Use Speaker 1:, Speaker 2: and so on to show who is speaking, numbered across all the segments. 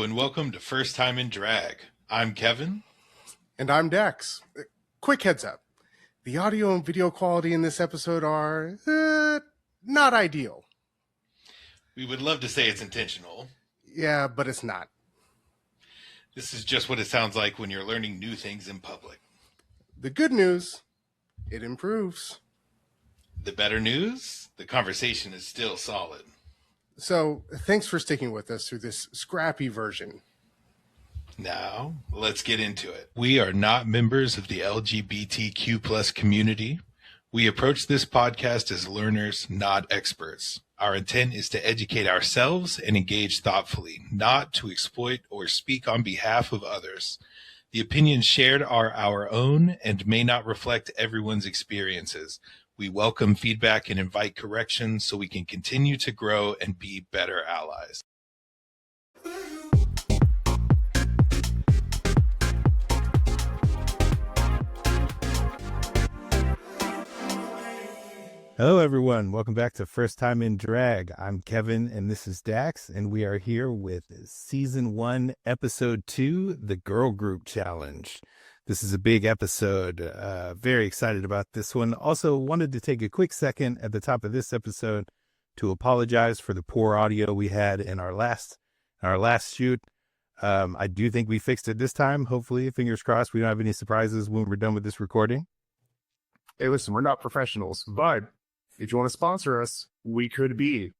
Speaker 1: and welcome to First Time in Drag. I'm Kevin.
Speaker 2: And I'm Dex. Quick heads up. The audio and video quality in this episode are not ideal.
Speaker 1: We would love to say it's intentional.
Speaker 2: Yeah, but it's not.
Speaker 1: This is just what it sounds like when you're learning new things in public.
Speaker 2: The good news, it improves.
Speaker 1: The better news, the conversation is still solid.
Speaker 2: So, thanks for sticking with us through this scrappy version.
Speaker 1: Now, let's get into it. We are not members of the LGBTQ plus community. We approach this podcast as learners, not experts. Our intent is to educate ourselves and engage thoughtfully, not to exploit or speak on behalf of others. The opinions shared are our own and may not reflect everyone's experiences. We welcome feedback and invite correction so we can continue to grow and be better allies.
Speaker 3: Hello, everyone. Welcome back to First Time in Drag. I'm Kevin, and this is Dax, and we are here with Season 1, Episode 2, The Girl Group Challenge. This is a big episode. Very excited about this one. Also wanted to take a quick second at the top of this episode to apologize for the poor audio we had in our last shoot. I do think we fixed it this time. Hopefully, fingers crossed, we don't have any surprises when we're done with this recording.
Speaker 4: Hey, listen, we're not professionals, but if you want to sponsor us, we could be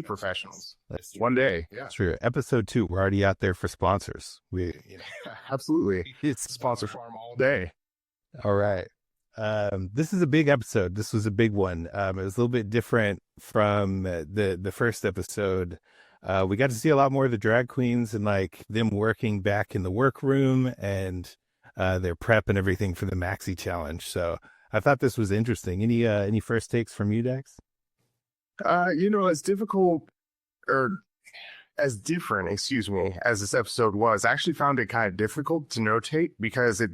Speaker 4: professionals.
Speaker 3: That's
Speaker 4: one day.
Speaker 3: Yeah, true. Episode 2, we're already out there for sponsors.
Speaker 4: Absolutely.
Speaker 3: It's
Speaker 4: sponsor farm all day.
Speaker 3: All right. This is a big episode. This was a big one. It was a little bit different from the first episode. We got to see a lot more of the drag queens and like them working back in the workroom and their prep and everything for the Maxi Challenge. So I thought this was interesting. Any first takes from you, Dex?
Speaker 4: As difficult or as different, as this episode was, I actually found it kind of difficult to notate because it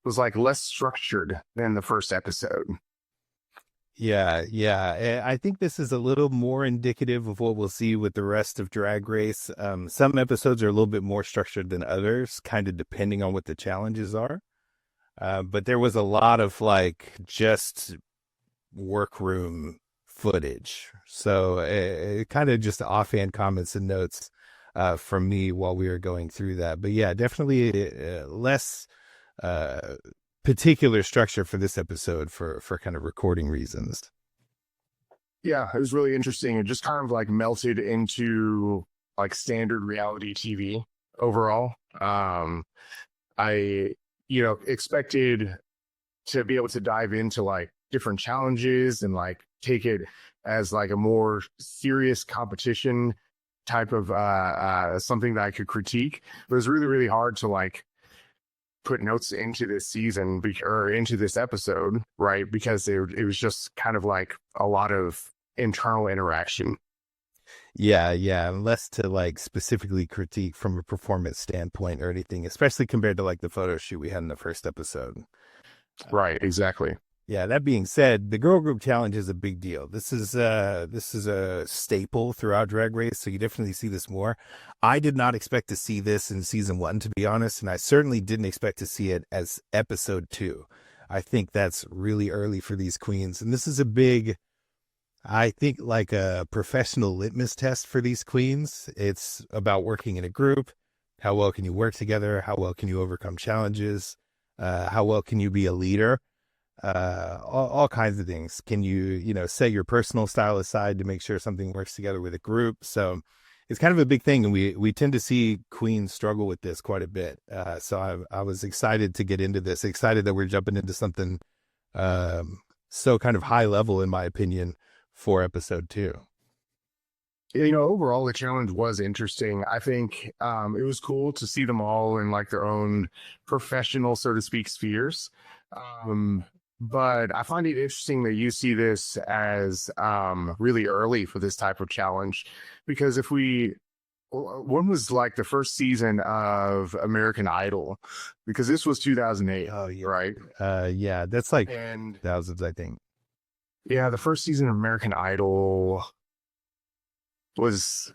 Speaker 4: was like less structured than the first episode.
Speaker 3: Yeah. I think this is a little more indicative of what we'll see with the rest of Drag Race. Some episodes are a little bit more structured than others, kind of depending on what the challenges are. But there was a lot of like just workroom footage. So it kind of just offhand comments and notes from me while we were going through that. But yeah, definitely less particular structure for this episode for kind of recording reasons.
Speaker 4: Yeah, it was really interesting. It just kind of like melted into like standard reality TV overall. I expected to be able to dive into like different challenges and like take it as like a more serious competition type of something that I could critique. But it was really, really hard to like put notes into this season or into this episode, right? Because it was just kind of like a lot of internal interaction.
Speaker 3: Yeah. Less to like specifically critique from a performance standpoint or anything, especially compared to like the photo shoot we had in the first episode.
Speaker 4: Right, exactly.
Speaker 3: Yeah, that being said, the girl group challenge is a big deal. This is a staple throughout Drag Race, so you definitely see this more. I did not expect to see this in season 1, to be honest, and I certainly didn't expect to see it as episode 2. I think that's really early for these queens, and this is a big, I think, like a professional litmus test for these queens. It's about working in a group. How well can you work together? How well can you overcome challenges? How well can you be a leader? All kinds of things. Can you set your personal style aside to make sure something works together with a group? So it's kind of a big thing, and we tend to see queens struggle with this quite a bit. So I was excited to get into this, excited that we're jumping into something so kind of high level, in my opinion, for episode 2.
Speaker 4: Overall, the challenge was interesting. I think it was cool to see them all in like their own professional, so to speak, spheres. But I find it interesting that you see this as really early for this type of challenge, because when was like the first season of American Idol? Because this was 2008.
Speaker 3: Oh, yeah.
Speaker 4: Right?
Speaker 3: Yeah, that's like thousands, I think.
Speaker 4: Yeah, the first season of American Idol was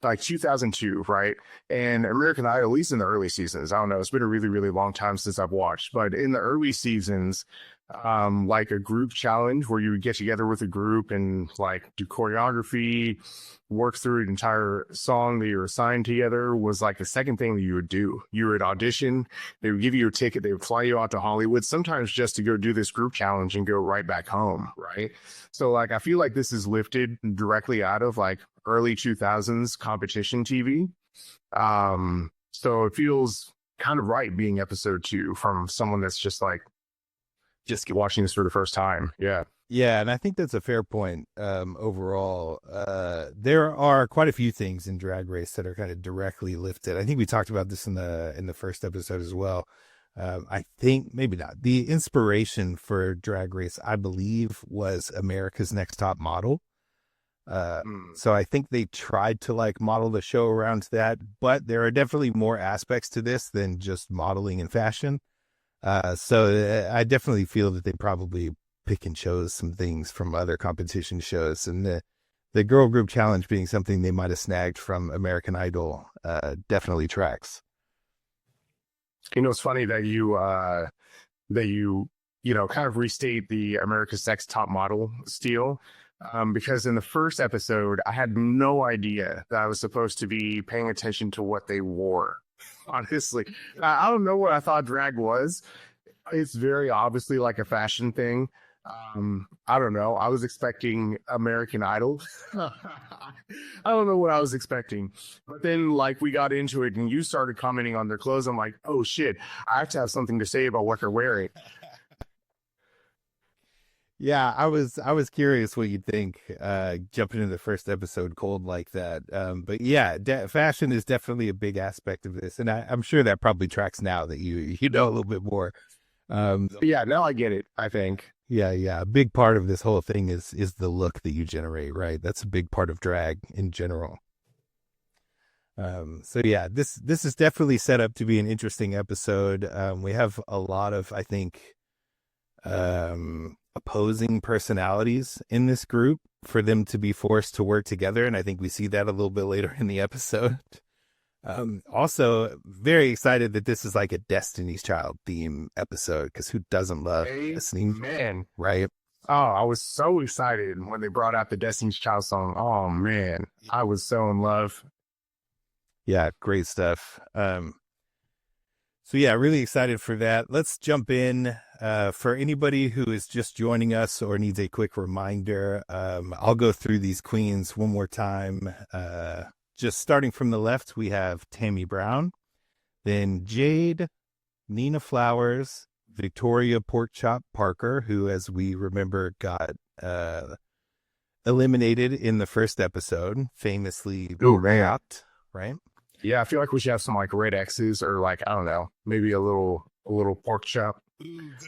Speaker 4: like 2002, right? And American Idol, at least in the early seasons, I don't know, it's been a really, really long time since I've watched, but in the early seasons, like a group challenge where you would get together with a group and like do choreography, work through an entire song that you're assigned together was like the second thing that you would do. You would audition, they would give you a ticket, they would fly you out to Hollywood, sometimes just to go do this group challenge and go right back home, right? So like I feel like this is lifted directly out of like early 2000s competition TV. So it feels kind of right being episode 2 from someone that's just like watching this for the first time. Yeah.
Speaker 3: Yeah, and I think that's a fair point. Overall, there are quite a few things in Drag Race that are kind of directly lifted. I think we talked about this in the first episode as well. I think maybe not. The inspiration for Drag Race, I believe, was America's Next Top Model. So I think they tried to like model the show around that, but there are definitely more aspects to this than just modeling and fashion. So I definitely feel that they probably pick and chose some things from other competition shows, and the girl group challenge being something they might have snagged from American Idol definitely tracks.
Speaker 4: You know, it's funny that you know, kind of restate the America's Next Top Model steal. Because in the first episode, I had no idea that I was supposed to be paying attention to what they wore. Honestly, I don't know what I thought drag was. It's very obviously like a fashion thing. I don't know. I was expecting American Idol. I don't know what I was expecting. But then like we got into it and you started commenting on their clothes. I'm like, oh shit, I have to have something to say about what they're wearing.
Speaker 3: Yeah, I was curious what you'd think jumping into the first episode cold like that. But yeah, fashion is definitely a big aspect of this, and I'm sure that probably tracks now that you know a little bit more.
Speaker 4: Yeah, now I get it, I think.
Speaker 3: Yeah. A big part of this whole thing is the look that you generate, right? That's a big part of drag in general. So yeah, this is definitely set up to be an interesting episode. We have a lot of, I think, opposing personalities in this group for them to be forced to work together, and I think we see that a little bit later in the episode. Also very excited that this is like a Destiny's Child theme episode, because who doesn't love Destiny's,
Speaker 4: man,
Speaker 3: right?
Speaker 4: Oh, I was so excited when they brought out the Destiny's Child song. Oh man, I was so in love.
Speaker 3: Yeah, great stuff. So yeah, really excited for that. Let's jump in. For anybody who is just joining us or needs a quick reminder, I'll go through these queens one more time. Just starting from the left, we have Tammy Brown, then Jade, Nina Flowers, Victoria Porkchop Parker, who, as we remember, got eliminated in the first episode, famously wrapped, right?
Speaker 4: Yeah, I feel like we should have some like red X's or like, I don't know, maybe a little pork chop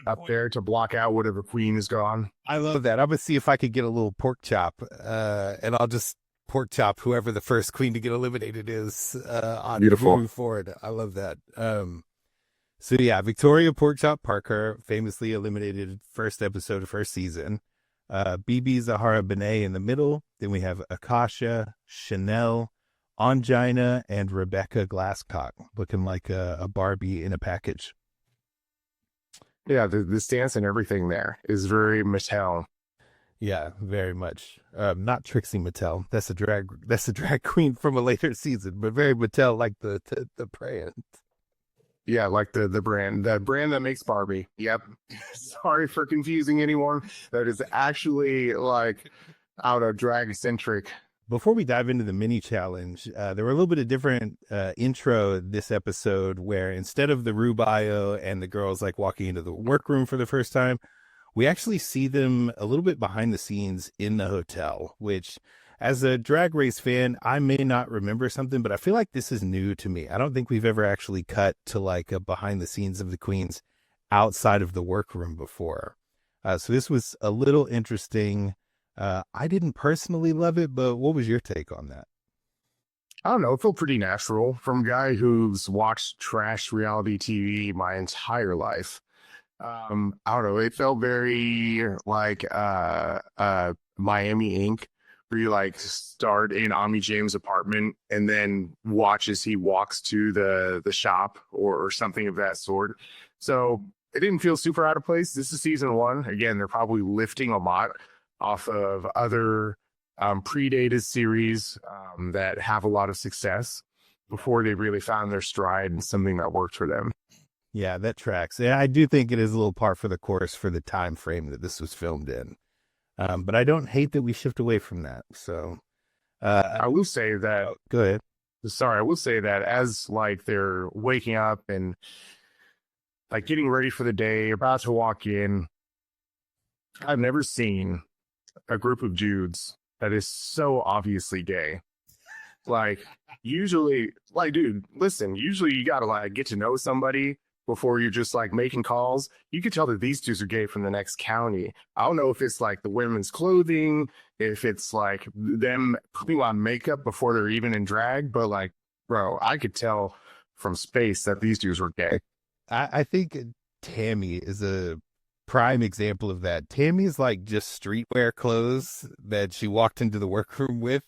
Speaker 4: up there to block out whatever queen is gone.
Speaker 3: I love that. I'm gonna see if I could get a little pork chop, and I'll just pork chop whoever the first queen to get eliminated is on moving forward. I love that. So yeah, Victoria Porkchop Parker, famously eliminated first episode of first season. BB Zahara Benet in the middle. Then we have Akasha, Chanel, Angina, and Rebecca Glasscock, looking like a Barbie in a package.
Speaker 4: Yeah, the stance and everything there is very Mattel.
Speaker 3: Yeah, very much. Not Trixie Mattel. That's a drag queen from a later season, but very Mattel, like the brand.
Speaker 4: Yeah, like the brand that makes Barbie. Yep. Sorry for confusing anyone. That is actually like out of drag centric.
Speaker 3: Before we dive into the mini challenge, there were a little bit of different intro this episode where instead of the Rue bio and the girls like walking into the workroom for the first time, we actually see them a little bit behind the scenes in the hotel, which as a Drag Race fan, I may not remember something, but I feel like this is new to me. I don't think we've ever actually cut to like a behind the scenes of the queens outside of the workroom before. So this was a little interesting. I didn't personally love it, but what was your take on that?
Speaker 4: I don't know. It felt pretty natural from a guy who's watched trash reality TV my entire life. I don't know. It felt very like Miami Ink, where you like start in Ami James' apartment and then watch as he walks to the shop or something of that sort. So it didn't feel super out of place. This is season 1. Again, they're probably lifting a lot off of other predated series that have a lot of success before they really found their stride and something that worked for them.
Speaker 3: Yeah, that tracks. Yeah, I do think it is a little par for the course for the time frame that this was filmed in. But I don't hate that we shift away from that. So
Speaker 4: I will say that.
Speaker 3: Oh, go ahead.
Speaker 4: Sorry, I will say that as like they're waking up and like getting ready for the day, about to walk in, I've never seen a group of dudes that is so obviously gay. Like usually, like, dude, listen, usually you gotta like get to know somebody before you're just like making calls. You could tell that these dudes are gay from the next county. I don't know if it's like the women's clothing, if it's like them putting on makeup before they're even in drag, but like, bro, I could tell from space that these dudes were gay.
Speaker 3: I think Tammy is a prime example of that. Tammy is like just streetwear clothes that she walked into the workroom with.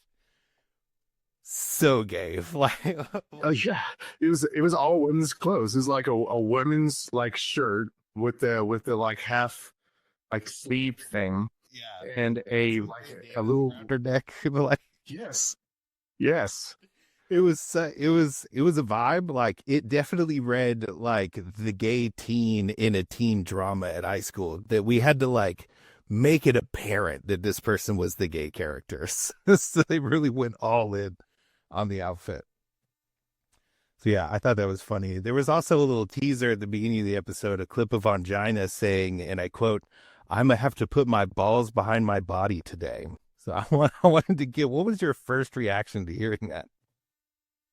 Speaker 3: So gay. Like,
Speaker 4: Oh yeah, it was all women's clothes. It was like a women's like shirt with the like half like sleeve thing,
Speaker 3: yeah,
Speaker 4: and a like a little
Speaker 3: her neck. Like,
Speaker 4: yes.
Speaker 3: it was a vibe. Like, it definitely read like the gay teen in a teen drama at high school, that we had to like make it apparent that this person was the gay character. So they really went all in on the outfit. So yeah, I thought that was funny. There was also a little teaser at the beginning of the episode, a clip of Angina saying, and I quote, "I'm gonna have to put my balls behind my body today." So I wanted to get, what was your first reaction to hearing that?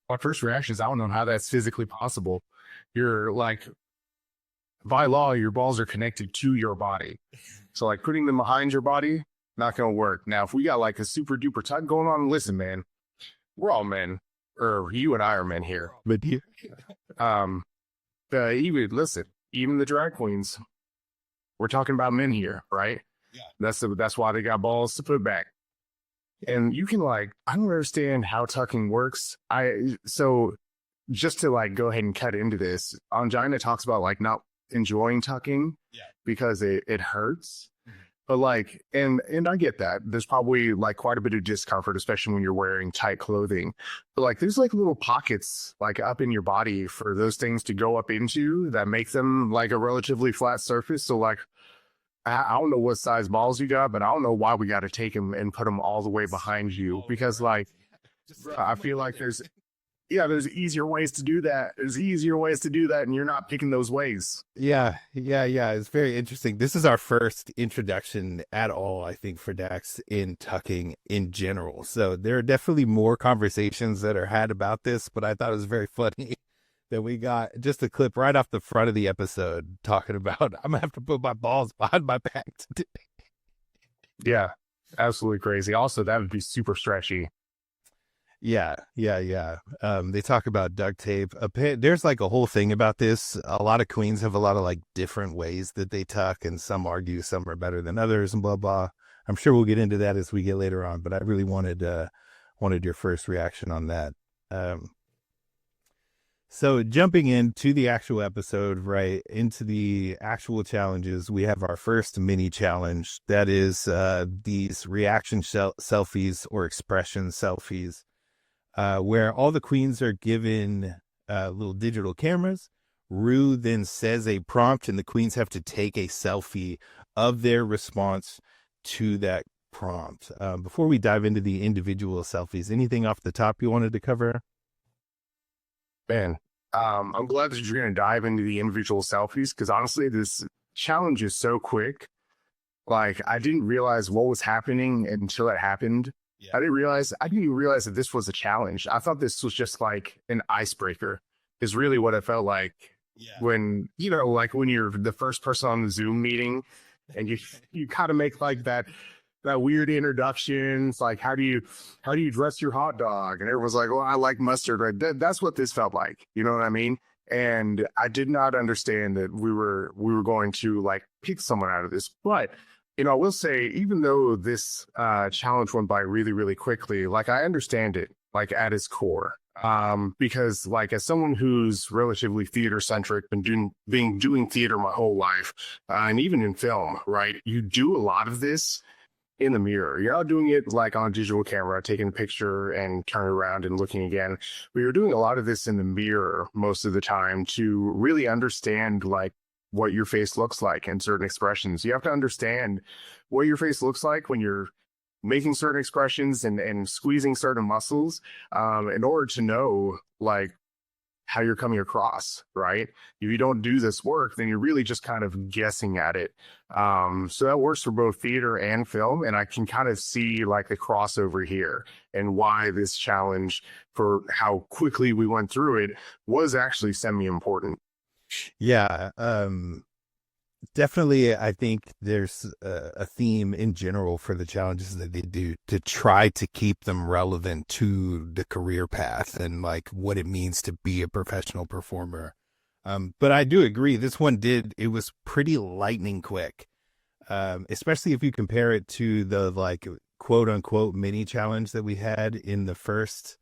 Speaker 4: My first reaction is, I don't know how that's physically possible. You're like, by law, your balls are connected to your body. So like putting them behind your body, not going to work. Now, if we got like a super duper tug going on, listen, man, we're all men, or you and I are men here.
Speaker 3: But you,
Speaker 4: Listen, even the drag queens, we're talking about men here, right?
Speaker 3: Yeah.
Speaker 4: That's why they got balls to put back. And you can like, I don't understand how tucking works. So just to like go ahead and cut into this, Angina talks about like not enjoying tucking because it hurts. Mm-hmm. But like, and I get that. There's probably like quite a bit of discomfort, especially when you're wearing tight clothing. But like, there's like little pockets like up in your body for those things to go up into that make them like a relatively flat surface. So like, I don't know what size balls you got, but I don't know why we got to take them and put them all the way behind you, because like, I feel like there's easier ways to do that. There's easier ways to do that, and you're not picking those ways.
Speaker 3: Yeah. It's very interesting. This is our first introduction at all, I think, for Dax in tucking in general. So there are definitely more conversations that are had about this, but I thought it was very funny that we got just a clip right off the front of the episode talking about, I'm gonna have to put my balls behind my back today.
Speaker 4: Yeah, absolutely crazy. Also, that would be super stretchy.
Speaker 3: Yeah. They talk about duct tape. There's like a whole thing about this. A lot of queens have a lot of like different ways that they tuck, and some argue some are better than others and blah, blah. I'm sure we'll get into that as we get later on, but I really wanted your first reaction on that. So jumping into the actual episode, right, into the actual challenges, we have our first mini challenge. That is these reaction selfies or expression selfies, where all the queens are given little digital cameras. Ru then says a prompt, and the queens have to take a selfie of their response to that prompt. Before we dive into the individual selfies, anything off the top you wanted to cover?
Speaker 4: Man, I'm glad that you're going to dive into the individual selfies, because honestly, this challenge is so quick. Like, I didn't realize what was happening until it happened. Yeah. I didn't even realize that this was a challenge. I thought this was just like an icebreaker, is really what it felt like. Yeah. When, you know, like when you're the first person on the Zoom meeting and you kind of make like that weird introductions, like how do you dress your hot dog, and everyone's like, well, I like mustard, right? That's what this felt like, you know what I mean? And I did not understand that we were going to like pick someone out of this, but I will say, even though this challenge went by really, really quickly, like I understand it, like at its core. Because like as someone who's relatively theater centric, been doing theater my whole life, and even in film, right? You do a lot of this in the mirror. You're not doing it like on a digital camera, taking a picture and turning around and looking again. But you're doing a lot of this in the mirror most of the time to really understand like what your face looks like and certain expressions. You have to understand what your face looks like when you're making certain expressions and squeezing certain muscles in order to know like how you're coming across, right? If you don't do this work, then you're really just kind of guessing at it. So that works for both theater and film. And I can kind of see like the crossover here and why this challenge for how quickly we went through it was actually semi-important.
Speaker 3: Yeah, definitely. I think there's a theme in general for the challenges that they do to try to keep them relevant to the career path and like what it means to be a professional performer. But I do agree. This one it was pretty lightning quick, especially if you compare it to the like quote unquote mini challenge that we had in the first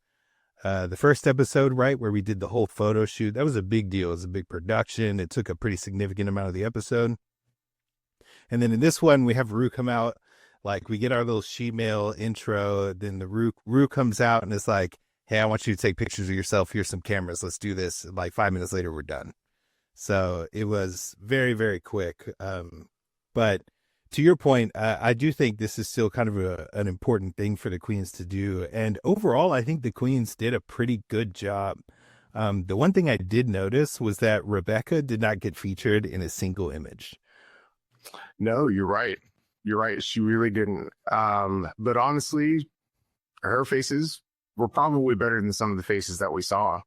Speaker 3: episode, right, where we did the whole photo shoot. That was a big deal. It was a big production. It took a pretty significant amount of the episode. And then in this one, we have Rue come out, like we get our little she-mail intro. Then the Rue comes out and it's like, hey, I want you to take pictures of yourself. Here's some cameras. Let's do this. Like 5 minutes later, we're done. So it was very, very quick. But to your point, I do think this is still kind of an important thing for the queens to do. And overall, I think the queens did a pretty good job. The one thing I did notice was that Rebecca did not get featured in a single image.
Speaker 4: No, you're right. You're right. She really didn't. But honestly, her faces were probably better than some of the faces that we saw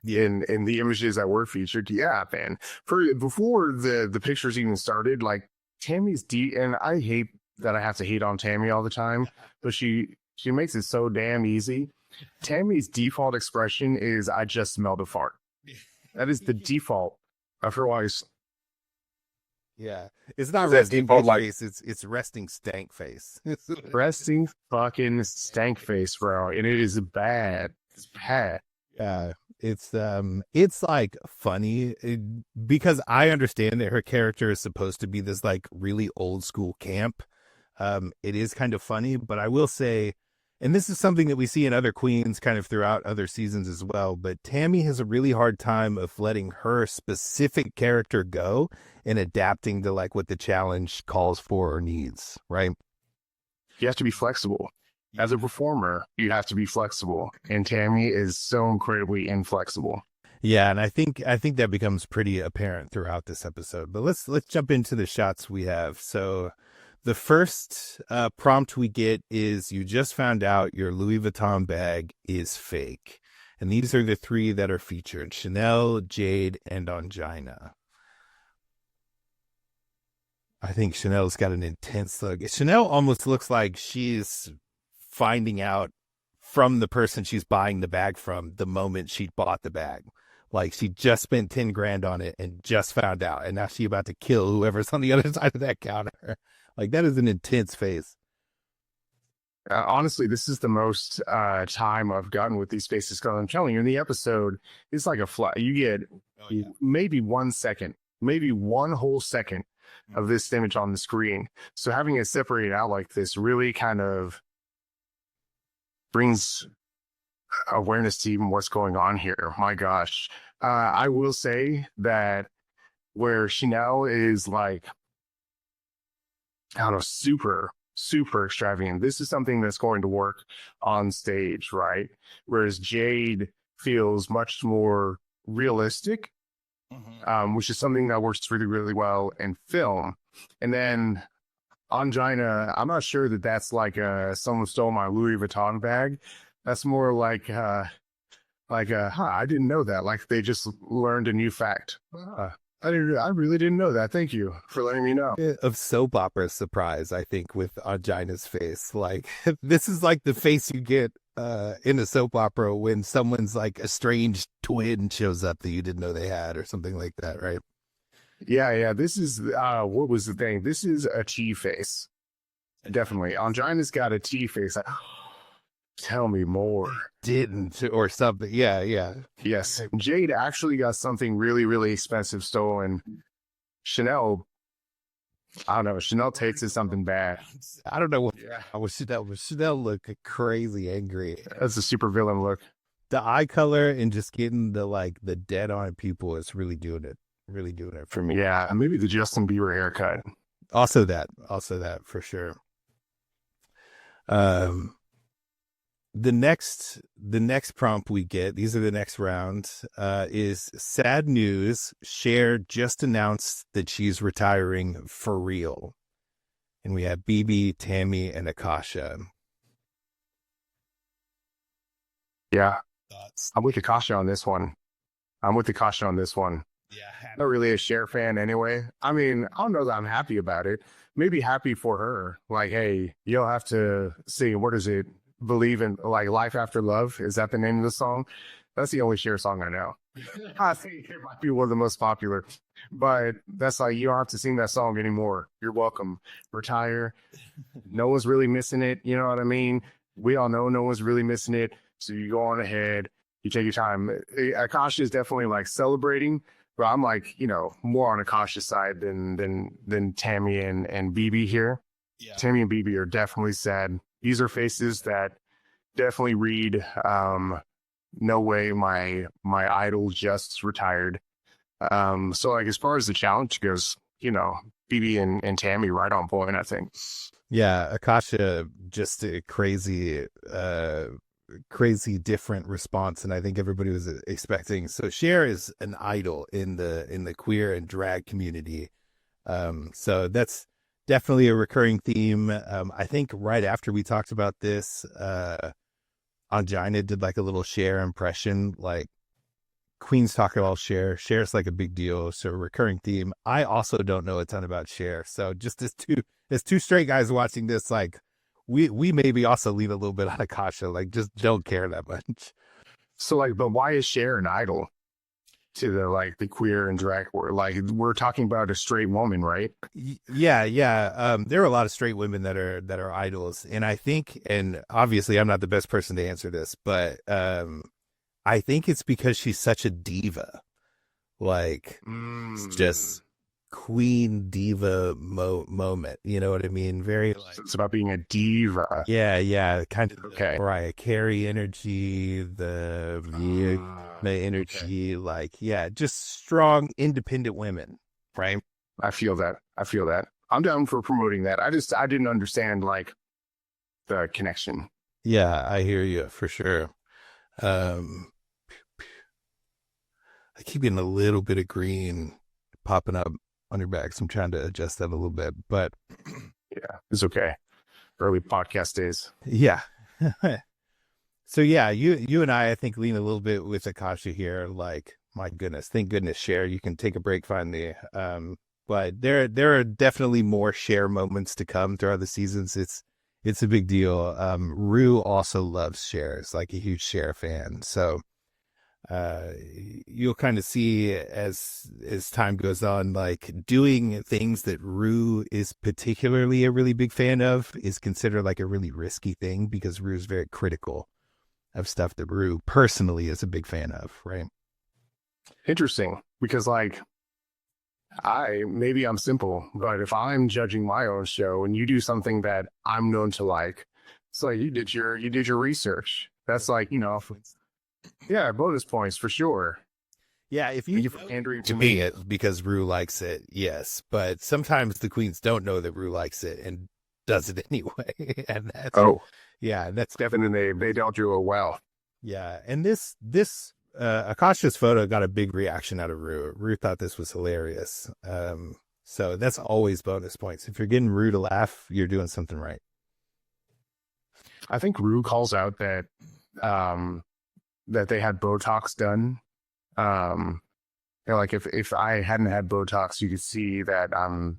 Speaker 4: in the images that were featured. Yeah, man. Before the pictures even started, like Tammy's and I hate that I have to hate on Tammy all the time, but she makes it so damn easy. Tammy's default expression is "I just smelled a fart." That is the default of her voice.
Speaker 3: Yeah, it's not
Speaker 4: That
Speaker 3: resting
Speaker 4: default,
Speaker 3: bitch face. It's resting stank face.
Speaker 4: Resting fucking stank face, bro, and it is bad. It's bad.
Speaker 3: Yeah, it's like funny because I understand that her character is supposed to be this like really old school camp. It is kind of funny, but I will say, and this is something that we see in other queens kind of throughout other seasons as well, but Tammy has a really hard time of letting her specific character go and adapting to like what the challenge calls for or needs, right?
Speaker 4: You have to be flexible. As a performer, you have to be flexible. And Tammy is so incredibly inflexible.
Speaker 3: Yeah, and I think that becomes pretty apparent throughout this episode. But let's jump into the shots we have. So the first prompt we get is you just found out your Louis Vuitton bag is fake. And these are the three that are featured: Chanel, Jade, and Angina. I think Chanel's got an intense look. Chanel almost looks like she's finding out from the person she's buying the bag from the moment she bought the bag. Like she just spent 10 grand on it and just found out. And now she's about to kill whoever's on the other side of that counter. Like that is an intense face.
Speaker 4: Honestly, this is the most time I've gotten with these faces. Because I'm telling you, in the episode, it's like a fly. You get maybe 1 second, maybe one whole second of this image on the screen. So having it separated out like this really kind of brings awareness to even what's going on here. My gosh. I will say that where Chanel is like, I don't know, super extravagant. This is something that's going to work on stage, right? Whereas Jade feels much more realistic, which is something that works really, really well in film. And then Angina, I'm not sure that that's like someone stole my Louis Vuitton bag. That's more like I didn't know that. Like they just learned a new fact. I really didn't know that. Thank you for letting me know.
Speaker 3: Of soap opera surprise, I think, with Angina's face. Like this is like the face you get in a soap opera when someone's like a strange twin shows up that you didn't know they had or something like that, right?
Speaker 4: Yeah. This is what was the thing? This is a T face. Definitely. Angina's got a T face. Like, tell me more.
Speaker 3: Didn't or something. Yeah.
Speaker 4: Yes. Jade actually got something really, really expensive stolen. Chanel, I don't know. Chanel takes it something bad.
Speaker 3: I don't know what.
Speaker 4: Yeah.
Speaker 3: I was Chanel look crazy angry.
Speaker 4: That's a super villain look.
Speaker 3: The eye color and just getting the dead on pupil is really doing it. Really doing it for me.
Speaker 4: Yeah. And maybe the Justin Bieber haircut.
Speaker 3: Also that for sure. The next prompt we get, these are the next rounds, is sad news. Cher just announced that she's retiring for real. And we have BB, Tammy, and Akasha.
Speaker 4: Yeah.
Speaker 1: Thoughts?
Speaker 4: I'm with Akasha on this one.
Speaker 1: Yeah.
Speaker 4: I'm not really a Cher fan anyway. I mean, I don't know that I'm happy about it. Maybe happy for her. Like, hey, you'll have to see, what is it? Believe in, like, Life After Love. Is that the name of the song? That's the only Cher song I know. I think it might be one of the most popular, but that's like, you don't have to sing that song anymore. You're welcome. Retire. No one's really missing it. You know what I mean? We all know no one's really missing it. So you go on ahead, you take your time. Akasha is definitely like celebrating, but I'm like, more on Akasha's side than Tammy and BB here.
Speaker 1: Yeah.
Speaker 4: Tammy and BB are definitely sad. These are faces that definitely read, no way my idol just retired. So like, as far as the challenge goes, BB and Tammy right on point, I think.
Speaker 3: Yeah, Akasha, just a crazy different response, and I think everybody was expecting. So Cher is an idol in the queer and drag community. So that's definitely a recurring theme. I think right after we talked about this, Angina did like a little Cher impression, like Queens talk about Cher. Cher's like a big deal. So a recurring theme. I also don't know a ton about Cher. So just as two straight guys watching this, like we maybe also lean a little bit on Akasha, like just don't care that much.
Speaker 4: So like, but why is Cher an idol to the queer and drag world? Like, we're talking about a straight woman, right?
Speaker 3: Yeah. There are a lot of straight women that are idols, and I think, and obviously I'm not the best person to answer this, but I think it's because she's such a diva, like just queen diva moment. You know what I mean? Very like,
Speaker 4: it's about being a diva.
Speaker 3: Yeah, kind of
Speaker 4: Okay.
Speaker 3: Mariah Carey energy, the energy,
Speaker 4: okay.
Speaker 3: like, yeah, just strong, independent women, right?
Speaker 4: I feel that. I'm down for promoting that. I didn't understand like the connection.
Speaker 3: Yeah, I hear you for sure. I keep getting a little bit of green popping up on your back, so I'm trying to adjust that a little bit, but
Speaker 4: yeah, it's okay. Early podcast days.
Speaker 3: Yeah. So yeah, you and I think lean a little bit with Akasha here. Like, my goodness, thank goodness, Cher, you can take a break finally. But there are definitely more Cher moments to come throughout the seasons. It's a big deal. Rue also loves Cher. It's like a huge Cher fan. So you'll kind of see as time goes on, like, doing things that Rue is particularly a really big fan of is considered like a really risky thing, because Rue is very critical of stuff that Rue personally is a big fan of, right?
Speaker 4: Interesting, because like, maybe I'm simple, but if I'm judging my own show and you do something that I'm known to like, it's like you did your research. That's like, yeah, bonus points for sure.
Speaker 3: Yeah, if you
Speaker 4: pandering
Speaker 3: to me it because Rue likes it, yes. But sometimes the queens don't know that Rue likes it and does it anyway. And that's that's
Speaker 4: definitely, they don't do it well.
Speaker 3: Yeah, and this Akasha's photo got a big reaction out of Rue. Rue thought this was hilarious. So that's always bonus points. If you're getting Rue to laugh, you're doing something right.
Speaker 4: I think Rue calls out that that they had Botox done. Like, if I hadn't had Botox, you could see that I'm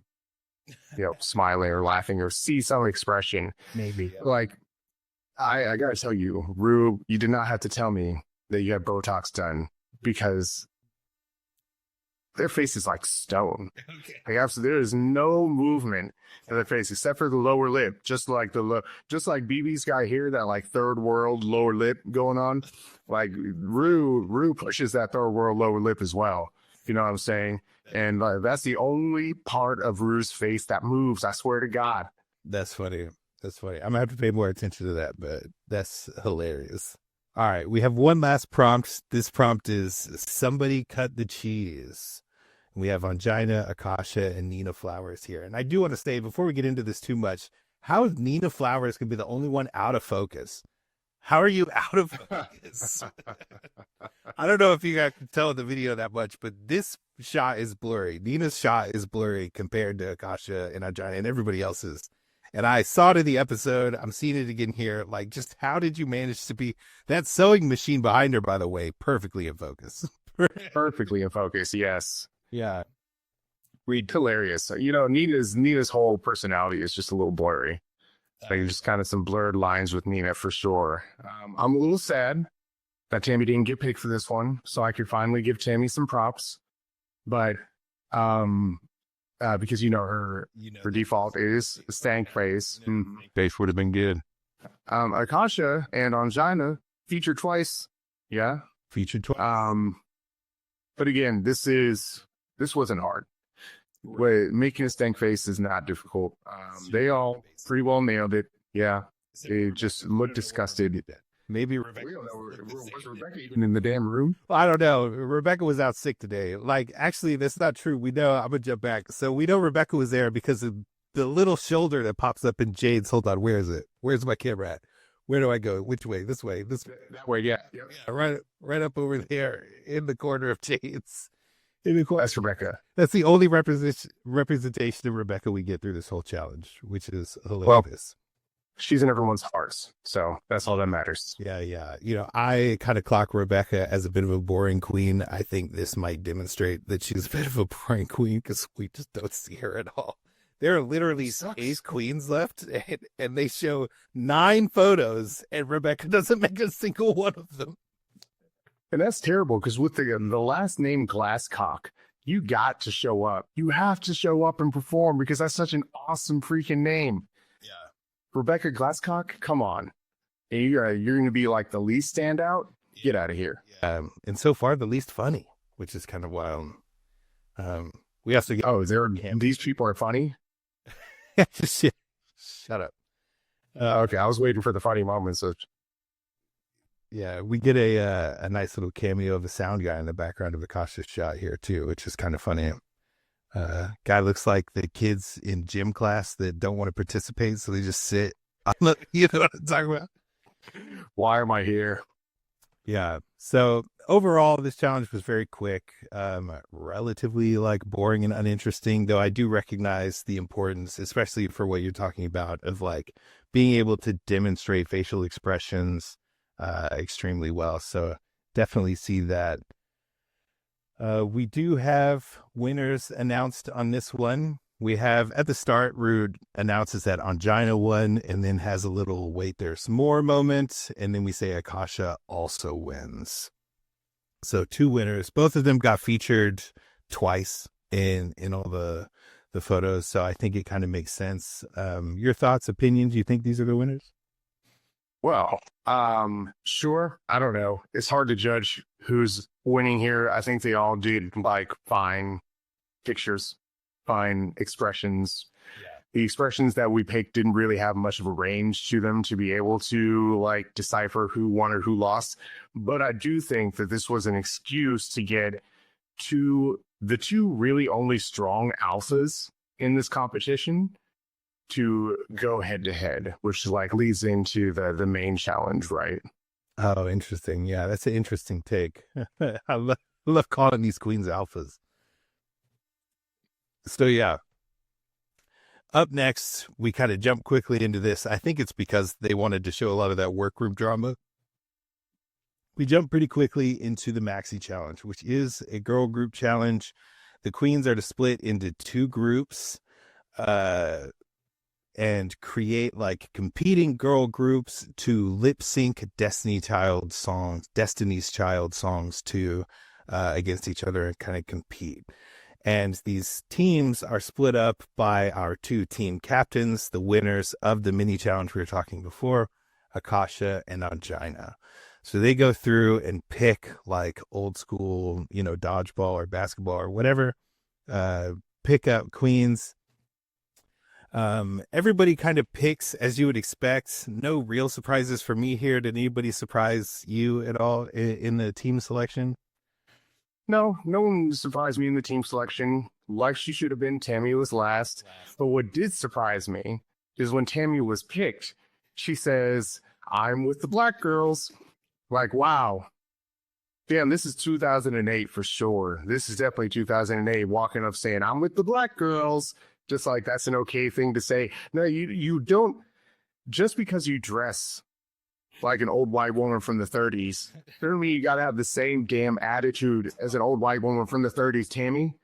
Speaker 4: smiling or laughing or see some expression.
Speaker 3: Maybe.
Speaker 4: Like, I gotta tell you, Rue, you did not have to tell me that you had Botox done, because their face is like stone.
Speaker 1: Okay.
Speaker 4: Like absolutely, there is no movement in their face except for the lower lip, just like just like BB's got here, that like third world lower lip going on. Like Rue pushes that third world lower lip as well. You know what I'm saying? And that's the only part of Rue's face that moves. I swear to God.
Speaker 3: That's funny. That's funny. I'm gonna have to pay more attention to that, but that's hilarious. All right, we have one last prompt. This prompt is somebody cut the cheese. We have Angina, Akasha, and Nina Flowers here. And I do want to say, before we get into this too much, how is Nina Flowers going to be the only one out of focus? How are you out of focus? I don't know if you guys can tell in the video that much, but this shot is blurry. Nina's shot is blurry compared to Akasha and Angina and everybody else's. And I saw it in the episode. I'm seeing it again here. Like, just how did you manage to be that sewing machine behind her, by the way, perfectly in focus?
Speaker 4: Perfectly in focus, yes.
Speaker 3: Yeah.
Speaker 4: Hilarious. You know, Nina's whole personality is just a little blurry. Like just kind of some blurred lines with Nina for sure. I'm a little sad that Tammy didn't get picked for this one, so I could finally give Tammy some props. But because her default is stank face.
Speaker 3: Face would have been good.
Speaker 4: Akasha and Angina featured twice. Yeah.
Speaker 3: Featured twice.
Speaker 4: But again, this wasn't hard. Making a stank face is not difficult. They all pretty well nailed it. Yeah. They just looked disgusted.
Speaker 3: Maybe Rebecca.
Speaker 4: Was Rebecca even in the damn room?
Speaker 3: Well, I don't know. Rebecca was out sick today. Like, actually, that's not true. We know, I'm going to jump back. So we know Rebecca was there because of the little shoulder that pops up in Jade's. Hold on. Where is it? Where's my camera at? Where do I go? Which way? This way. This way.
Speaker 4: That way, yeah.
Speaker 3: Right up over there in the corner of Jade's.
Speaker 4: That's Rebecca.
Speaker 3: That's the only representation of Rebecca we get through this whole challenge, which is hilarious.
Speaker 4: She's in everyone's hearts, so that's all that matters.
Speaker 3: Yeah. I kind of clock Rebecca as a bit of a boring queen. I think this might demonstrate that she's a bit of a boring queen because we just don't see her at all. There are literally 8 queens left, and they show 9 photos, and Rebecca doesn't make a single one of them.
Speaker 4: And that's terrible because with the last name Glasscock, you got to show up. You have to show up and perform because that's such an awesome freaking name.
Speaker 1: Yeah.
Speaker 4: Rebecca Glasscock, come on. And you're going to be like the least standout? Get out of here.
Speaker 3: And so far, the least funny, which is kind of wild. We also get...
Speaker 4: these people are funny?
Speaker 3: Shut up.
Speaker 4: Okay, I was waiting for the funny moments. So.
Speaker 3: Yeah, we get a nice little cameo of the sound guy in the background of Akasha's shot here, too, which is kind of funny. Guy looks like the kids in gym class that don't want to participate, so they just sit. You know what I'm talking about?
Speaker 4: Why am I here?
Speaker 3: Yeah. So overall, this challenge was very quick, relatively boring and uninteresting, though I do recognize the importance, especially for what you're talking about, of being able to demonstrate facial expressions extremely well. So definitely see that. We do have winners announced on this one. We have at the start, Rude announces that Angina won and then has a little wait, there's more moment. And then we say Akasha also wins. So 2 winners, both of them got featured twice in all the photos. So I think it kind of makes sense. Your thoughts, opinions, you think these are the winners?
Speaker 4: Well, sure. I don't know. It's hard to judge who's winning here. I think they all did fine pictures, fine expressions. Yeah. The expressions that we picked didn't really have much of a range to them to be able to decipher who won or who lost. But I do think that this was an excuse to get to the 2 really only strong alphas in this competition to go head to head, which leads into the main challenge, right?
Speaker 3: Oh, interesting. Yeah, that's an interesting take. I love calling these queens alphas. So yeah. Up next, we kind of jump quickly into this. I think it's because they wanted to show a lot of that workroom drama. We jump pretty quickly into the Maxi Challenge, which is a girl group challenge. The queens are to split into 2 groups and create competing girl groups to lip sync Destiny's Child songs to against each other and kind of compete. And these teams are split up by our two team captains, the winners of the mini challenge we were talking before, Akasha and Angina. So they go through and pick like old school, dodgeball or basketball or whatever, pick up queens. Everybody kind of picks as you would expect. No real surprises for me here. Did anybody surprise you at all in the team selection?
Speaker 4: No one surprised me in the team selection. Like she should have been, Tammy was last. But what did surprise me is when Tammy was picked, she says, "I'm with the black girls." Like, wow. Damn, this is 2008 for sure. This is definitely 2008, walking up saying, "I'm with the black girls." Just like that's an okay thing to say. No, you don't, just because you dress like an old white woman from the 30s, doesn't mean you got to have the same damn attitude as an old white woman from the 30s, Tammy.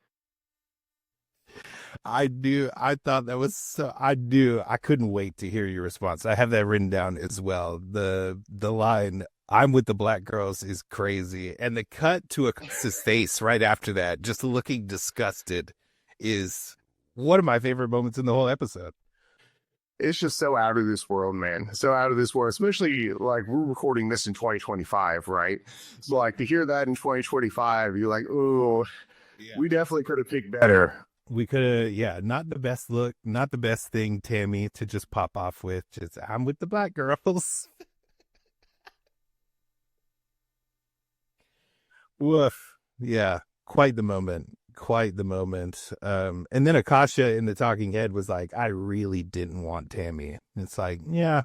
Speaker 3: I do. I thought that was so. I do. I couldn't wait to hear your response. I have that written down as well. The line, "I'm with the black girls," is crazy. And the cut to Akasa's face right after that, just looking disgusted, is one of my favorite moments in the whole episode.
Speaker 4: It's just so out of this world, man. So out of this world, especially like we're recording this in 2025, right? So like to hear that in 2025, you're like, oh, we definitely could have picked better.
Speaker 3: We could have, not the best look, not the best thing, Tammy, to just pop off with. Just, "I'm with the black girls." Woof. Yeah, quite the moment. Quite the moment. And then Akasha in the talking head was like, "I really didn't want Tammy." And it's like, yeah,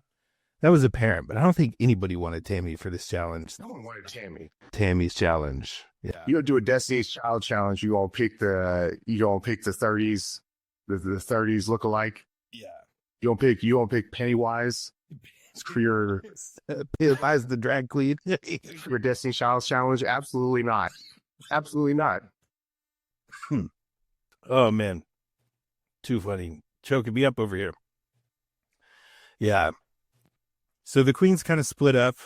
Speaker 3: that was apparent, but I don't think anybody wanted Tammy for this challenge.
Speaker 4: No one wanted Tammy.
Speaker 3: Tammy's challenge. Yeah.
Speaker 4: You don't do a Destiny's Child challenge. You all pick the 30s, the 30s lookalike.
Speaker 3: Yeah.
Speaker 4: You don't pick Pennywise for your
Speaker 3: Pennywise the drag queen.
Speaker 4: for your Destiny's Child challenge. Absolutely not. Absolutely not.
Speaker 3: Oh man, too funny. Choking me up over here. Yeah. So the queens kind of split up.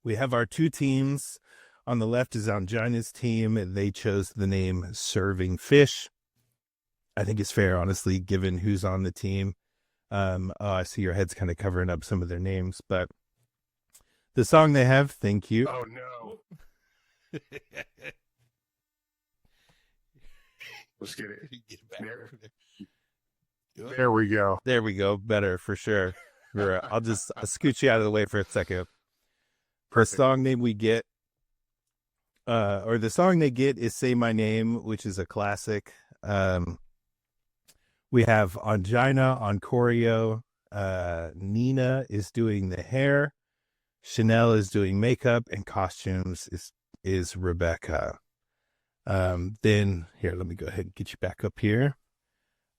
Speaker 3: We have our two teams. On the left is Angina's team, and they chose the name Serving Fish. I think it's fair, honestly, given who's on the team. I see your head's kind of covering up some of their names, but the song they have, "Thank You."
Speaker 4: Oh no. Let's get it. There we go.
Speaker 3: There we go. Better for sure. I'll scoot you out of the way for a second. The song name we get, or the song they get is "Say My Name," which is a classic. We have Angina on choreo. Nina is doing the hair. Chanel is doing makeup, and costumes is Rebecca. Then here, let me go ahead and get you back up here.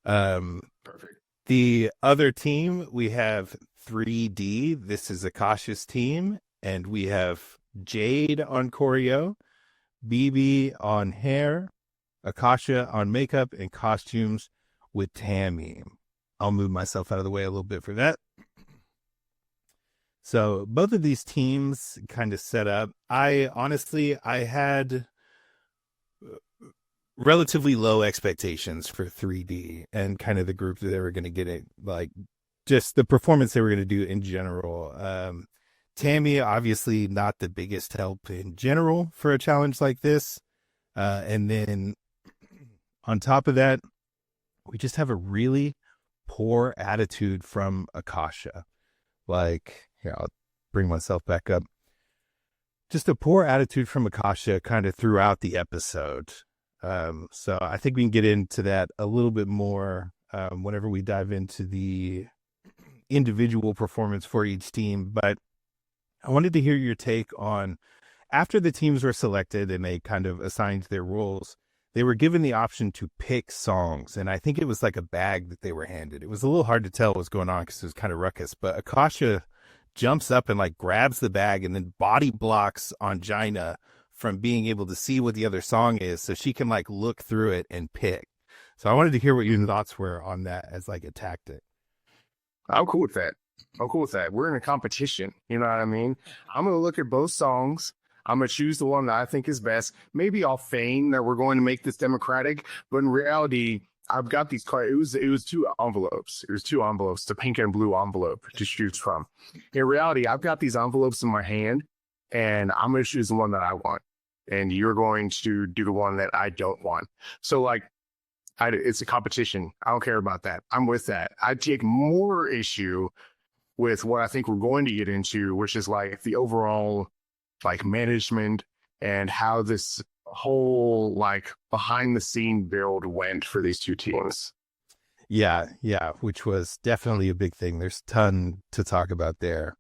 Speaker 4: Perfect.
Speaker 3: The other team, we have 3D. This is Akasha's team, and we have Jade on choreo, BB on hair, Akasha on makeup and costumes with Tammy. I'll move myself out of the way a little bit for that. So both of these teams kind of set up. I had relatively low expectations for 3D and kind of the group that they were going to get it, like just the performance they were going to do in general. Tammy, obviously not the biggest help in general for a challenge like this. And then on top of that, we just have a really poor attitude from Akasha. Like, here, I'll bring myself back up. Just a poor attitude from Akasha kind of throughout the episode. So I think we can get into that a little bit more whenever we dive into the individual performance for each team. But I wanted to hear your take on, after the teams were selected and they kind of assigned their roles, they were given the option to pick songs. And I think it was like a bag that they were handed. It was a little hard to tell what was going on because it was kind of ruckus. But Akasha jumps up and like grabs the bag and then body blocks Angina from being able to see what the other song is, so she can like look through it and pick. So I wanted to hear what your thoughts were on that as like a tactic.
Speaker 4: I'm cool with that. We're in a competition. You know what I mean? I'm going to look at both songs. I'm going to choose the one that I think is best. Maybe I'll feign that we're going to make this democratic, but in reality, I've got these cards. It was two envelopes. It was two envelopes, the pink and blue envelope to choose from. In reality, I've got these envelopes in my hand, and I'm going to choose the one that I want. And you're going to do the one that I don't want. So, like, it's a competition. I don't care about that. I'm with that. I take more issue with what I think we're going to get into, which is like the overall like management and how this whole like behind the scene build went for these two teams.
Speaker 3: Yeah, which was definitely a big thing. There's a ton to talk about there.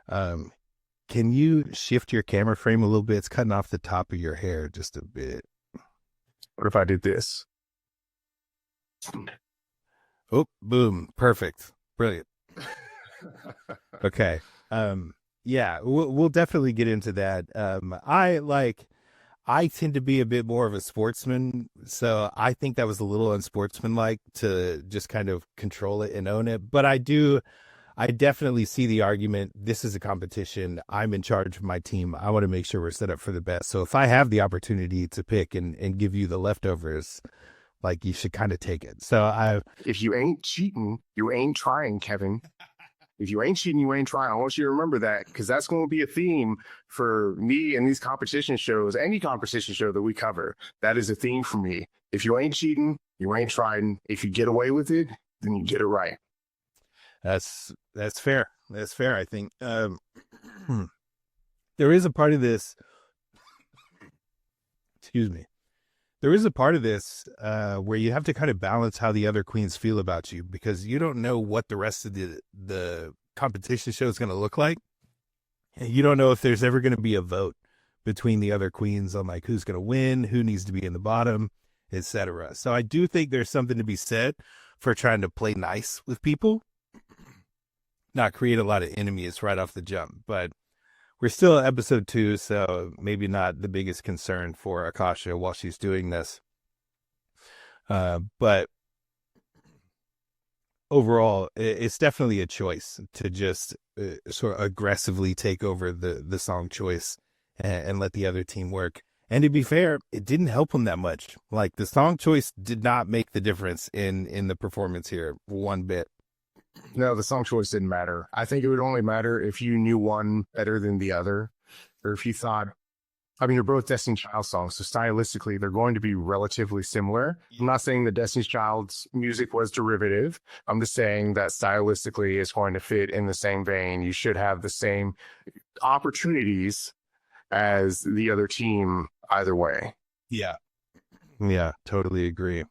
Speaker 3: Can you shift your camera frame a little bit? It's cutting off the top of your hair just a bit.
Speaker 4: What if I did this?
Speaker 3: Oh, boom. Perfect. Brilliant. Okay. Yeah, we'll definitely get into that. I tend to be a bit more of a sportsman, so I think that was a little unsportsmanlike to just kind of control it and own it. But I definitely see the argument. This is a competition. I'm in charge of my team. I want to make sure we're set up for the best. So if I have the opportunity to pick and give you the leftovers, like, you should kind of take it. So
Speaker 4: if you ain't cheating, you ain't trying, Kevin. If you ain't cheating, you ain't trying. I want you to remember that, because that's going to be a theme for me in these competition shows, any competition show that we cover. That is a theme for me. If you ain't cheating, you ain't trying. If you get away with it, then you get it right.
Speaker 3: That's fair. That's fair, I think. There is a part of this. Excuse me. There is a part of this where you have to kind of balance how the other queens feel about you, because you don't know what the rest of the competition show is going to look like. And you don't know if there's ever going to be a vote between the other queens on like who's going to win, who needs to be in the bottom, etc. So I do think there's something to be said for trying to play nice with people, not create a lot of enemies right off the jump. But we're still at episode 2, so maybe not the biggest concern for Akasha while she's doing this. But overall, it's definitely a choice to just sort of aggressively take over the song choice and let the other team work. And to be fair, it didn't help them that much. Like, the song choice did not make the difference in the performance here one bit.
Speaker 4: No, the song choice didn't matter. I think it would only matter if you knew one better than the other, or if you thought, I mean, they're both Destiny's Child songs, so stylistically, they're going to be relatively similar. I'm not saying that Destiny's Child's music was derivative. I'm just saying that stylistically, it's going to fit in the same vein. You should have the same opportunities as the other team either way.
Speaker 3: Yeah, totally agree.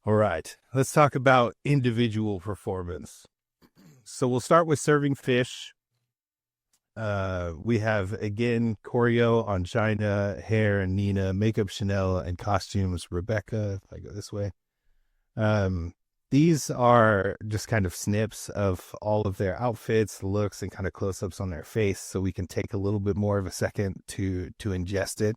Speaker 3: All right, let's talk about individual performance. So we'll start with serving fish. We have, again, choreo on China, hair and Nina, makeup Chanel, and costumes Rebecca, if I go this way. These are just kind of snips of all of their outfits, looks, and kind of close-ups on their face, so we can take a little bit more of a second to ingest it.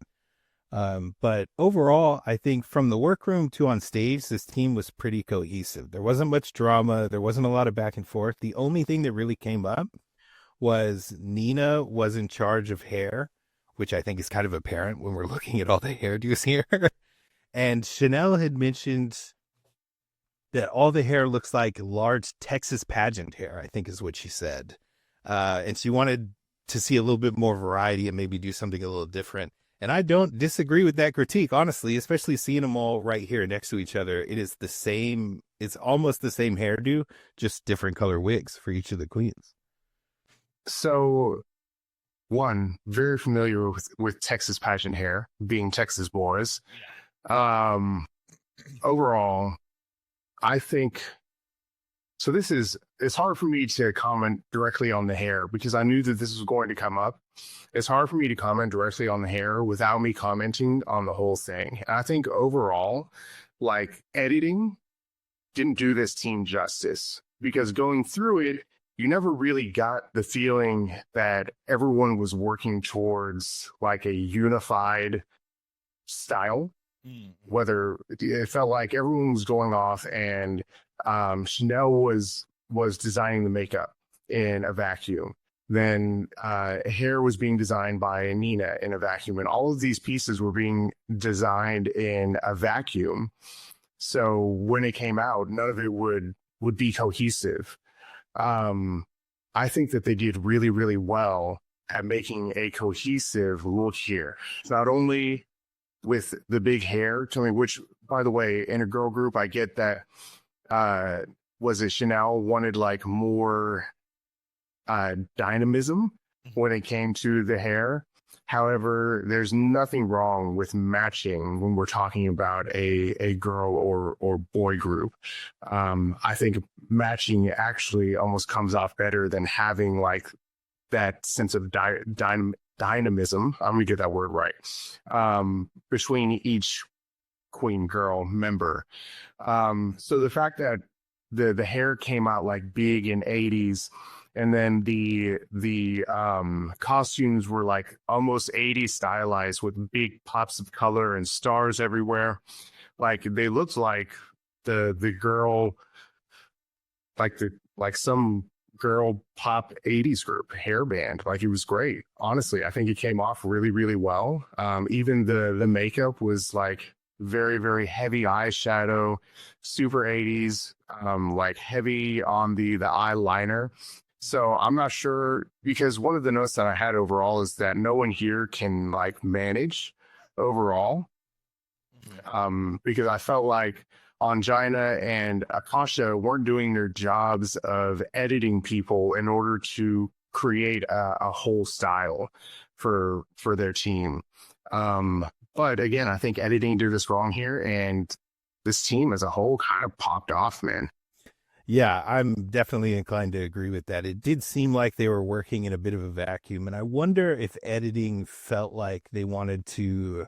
Speaker 3: But overall, I think from the workroom to on stage, this team was pretty cohesive. There wasn't much drama. There wasn't a lot of back and forth. The only thing that really came up was Nina was in charge of hair, which I think is kind of apparent when we're looking at all the hairdos here. And Chanel had mentioned that all the hair looks like large Texas pageant hair, I think is what she said. And she wanted to see a little bit more variety and maybe do something a little different. And I don't disagree with that critique, honestly, especially seeing them all right here next to each other. It is the same. It's almost the same hairdo, just different color wigs for each of the queens.
Speaker 4: So, one, very familiar with Texas pageant hair, being Texas boys. Overall, I think, so it's hard for me to comment directly on the hair because I knew that this was going to come up. It's hard for me to comment directly on the hair without me commenting on the whole thing. And I think overall, like, editing didn't do this team justice, because going through it, you never really got the feeling that everyone was working towards like a unified style. Whether it felt like everyone was going off and Chanel was designing the makeup in a vacuum. Then hair was being designed by Nina in a vacuum, and all of these pieces were being designed in a vacuum. So when it came out, none of it would be cohesive. I think that they did really, really well at making a cohesive look here. Not only with the big hair, which, by the way, in a girl group, I get that. Was it Chanel wanted like more dynamism when it came to the hair? However, there's nothing wrong with matching when we're talking about a girl or boy group. I think matching actually almost comes off better than having like that sense of dynamism. I'm gonna get that word right. Between each queen girl member. So the fact that the hair came out like big in 80s, and then the costumes were like almost 80s stylized with big pops of color and stars everywhere. Like they looked like the girl, like some girl pop 80s group hair band. Like it was great. Honestly, I think it came off really, really well. Even the makeup was like very, very heavy eyeshadow, super 80s, like heavy on the eyeliner. So I'm not sure, because one of the notes that I had overall is that no one here can like manage overall. Because I felt like Angina and Akasha weren't doing their jobs of editing people in order to create a whole style for their team. But again, I think editing did us wrong here, and this team as a whole kind of popped off, man.
Speaker 3: Yeah, I'm definitely inclined to agree with that. It did seem like they were working in a bit of a vacuum, and I wonder if editing felt like they wanted to,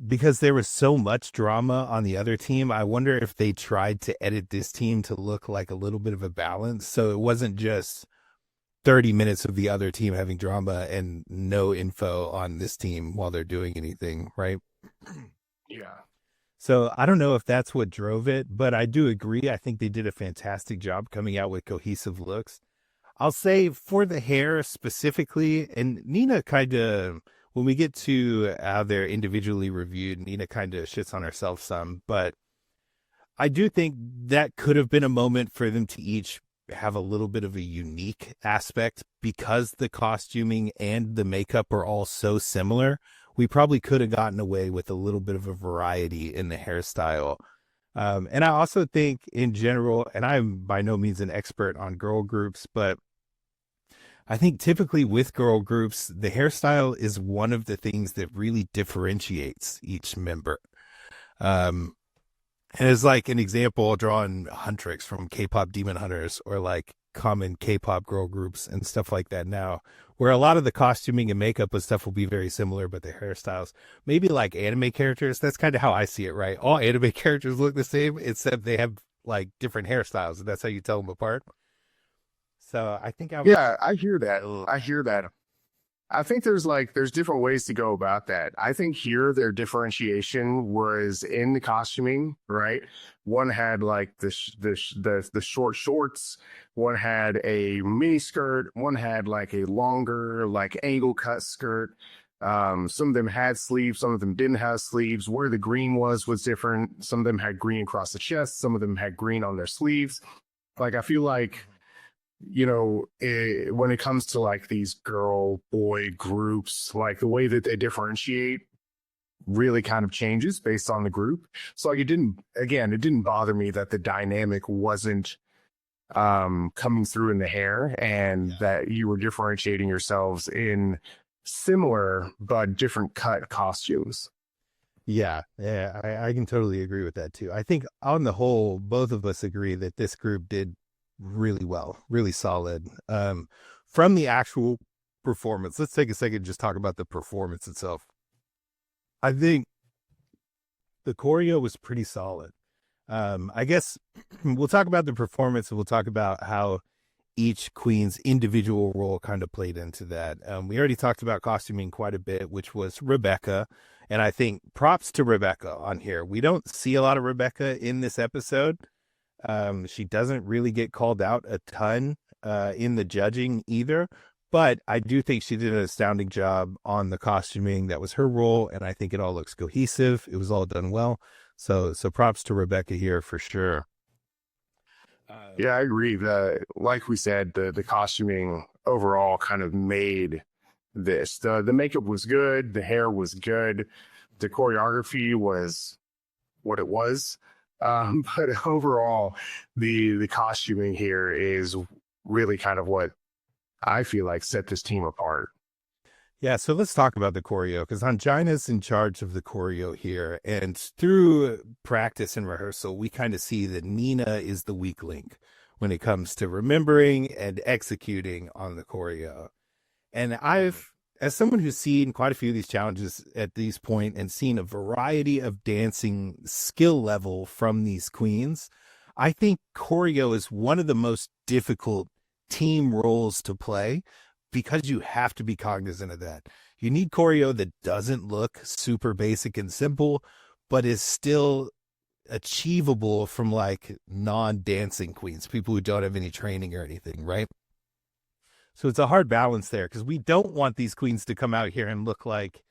Speaker 3: because there was so much drama on the other team, I wonder if they tried to edit this team to look like a little bit of a balance, so it wasn't just 30 minutes of the other team having drama and no info on this team while they're doing anything, right?
Speaker 4: Yeah.
Speaker 3: So I don't know if that's what drove it, but I do agree. I think they did a fantastic job coming out with cohesive looks. I'll say for the hair specifically, and Nina kind of, when we get to how they're individually reviewed, Nina kind of shits on herself some, but I do think that could have been a moment for them to each have a little bit of a unique aspect, because the costuming and the makeup are all so similar. We probably could have gotten away with a little bit of a variety in the hairstyle. And I also think in general, and I'm by no means an expert on girl groups, but I think typically with girl groups, the hairstyle is one of the things that really differentiates each member. And as like an example, drawing Huntrix from K-pop Demon Hunters, or like common K-pop girl groups and stuff like that now, where a lot of the costuming and makeup and stuff will be very similar, but the hairstyles, maybe like anime characters, that's kind of how I see it, right? All anime characters look the same, except they have like different hairstyles, and that's how you tell them apart. So I think
Speaker 4: Yeah, I hear that. I hear that. I think there's different ways to go about that. I think here their differentiation was in the costuming, right? One had like the short shorts, one had a mini skirt, one had like a longer like angle cut skirt. Some of them had sleeves, some of them didn't have sleeves. Where the green was different. Some of them had green across the chest, some of them had green on their sleeves. Like I feel like, you know, when it comes to like these girl boy groups, like the way that they differentiate really kind of changes based on the group. So like it didn't bother me that the dynamic wasn't coming through in the hair, and that you were differentiating yourselves in similar but different cut costumes.
Speaker 3: Yeah, I can totally agree with that too. I think on the whole, both of us agree that this group did really well, really solid. From the actual performance, let's take a second and just talk about the performance itself. I think the choreo was pretty solid. I guess we'll talk about the performance, and we'll talk about how each queen's individual role kind of played into that. We already talked about costuming quite a bit, which was Rebecca. And I think props to Rebecca on here. We don't see a lot of Rebecca in this episode. She doesn't really get called out a ton in the judging either, But I do think she did an astounding job on the costuming. That was her role, and I think it all looks cohesive. It was all done well. So props to Rebecca here for sure.
Speaker 4: Yeah, I agree. Like we said, the costuming overall kind of made this. The makeup was good, the hair was good, the choreography was what it was. But overall, the costuming here is really kind of what I feel like set this team apart.
Speaker 3: Yeah, so let's talk about the choreo, because Angina's in charge of the choreo here. And through practice and rehearsal, we kind of see that Nina is the weak link when it comes to remembering and executing on the choreo. And as someone who's seen quite a few of these challenges at this point and seen a variety of dancing skill level from these queens, I think choreo is one of the most difficult team roles to play, because you have to be cognizant of that. You need choreo that doesn't look super basic and simple, but is still achievable from like non-dancing queens, people who don't have any training or anything, right? So it's a hard balance there, because we don't want these queens to come out here and look like,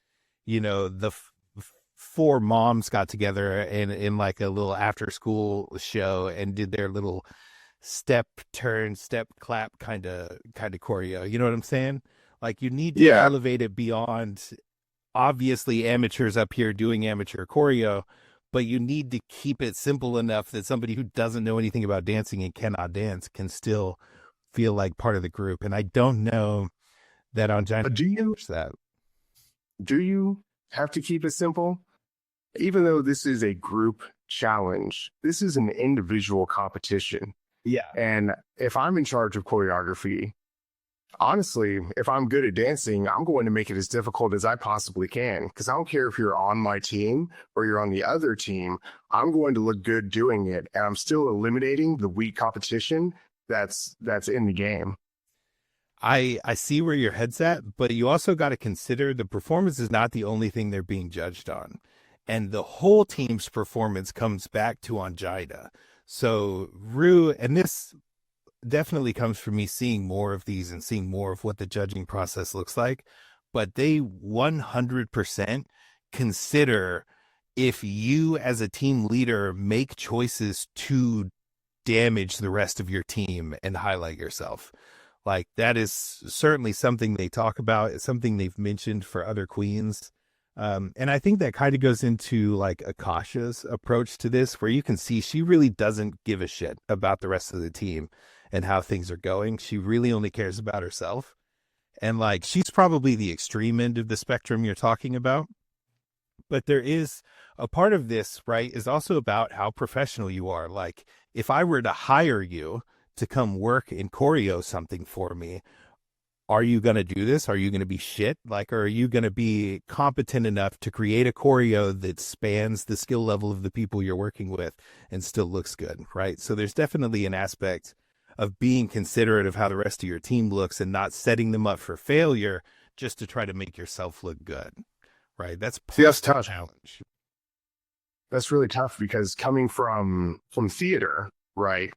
Speaker 3: the four moms got together in like a little after school show and did their little step turn, step clap kind of choreo. You know what I'm saying? Like, you need to elevate it beyond obviously amateurs up here doing amateur choreo, but you need to keep it simple enough that somebody who doesn't know anything about dancing and cannot dance can still feel like part of the group. And I don't know that Angina
Speaker 4: do you have to keep it simple? Even though this is a group challenge, this is an individual competition.
Speaker 3: Yeah.
Speaker 4: And if I'm in charge of choreography, honestly, if I'm good at dancing, I'm going to make it as difficult as I possibly can. Because I don't care if you're on my team or you're on the other team, I'm going to look good doing it. And I'm still eliminating the weak competition that's in the game.
Speaker 3: I see where your head's at, but you also got to consider the performance is not the only thing they're being judged on. And the whole team's performance comes back to Angina. So Ru, and this definitely comes from me seeing more of these and seeing more of what the judging process looks like, but they 100% consider if you as a team leader make choices to damage the rest of your team and highlight yourself. Like, that is certainly something they talk about. It's something they've mentioned for other queens. And I think that kind of goes into like Akasha's approach to this, where you can see she really doesn't give a shit about the rest of the team and how things are going. She really only cares about herself. And like, she's probably the extreme end of the spectrum you're talking about. But there is a part of this, right, is also about how professional you are. Like, if I were to hire you to come work in choreo something for me, are you going to do this? Are you going to be shit? Like, or are you going to be competent enough to create a choreo that spans the skill level of the people you're working with and still looks good, right? So there's definitely an aspect of being considerate of how the rest of your team looks and not setting them up for failure just to try to make yourself look good, right? That's
Speaker 4: tough challenge. That's really tough, because coming from theater, right?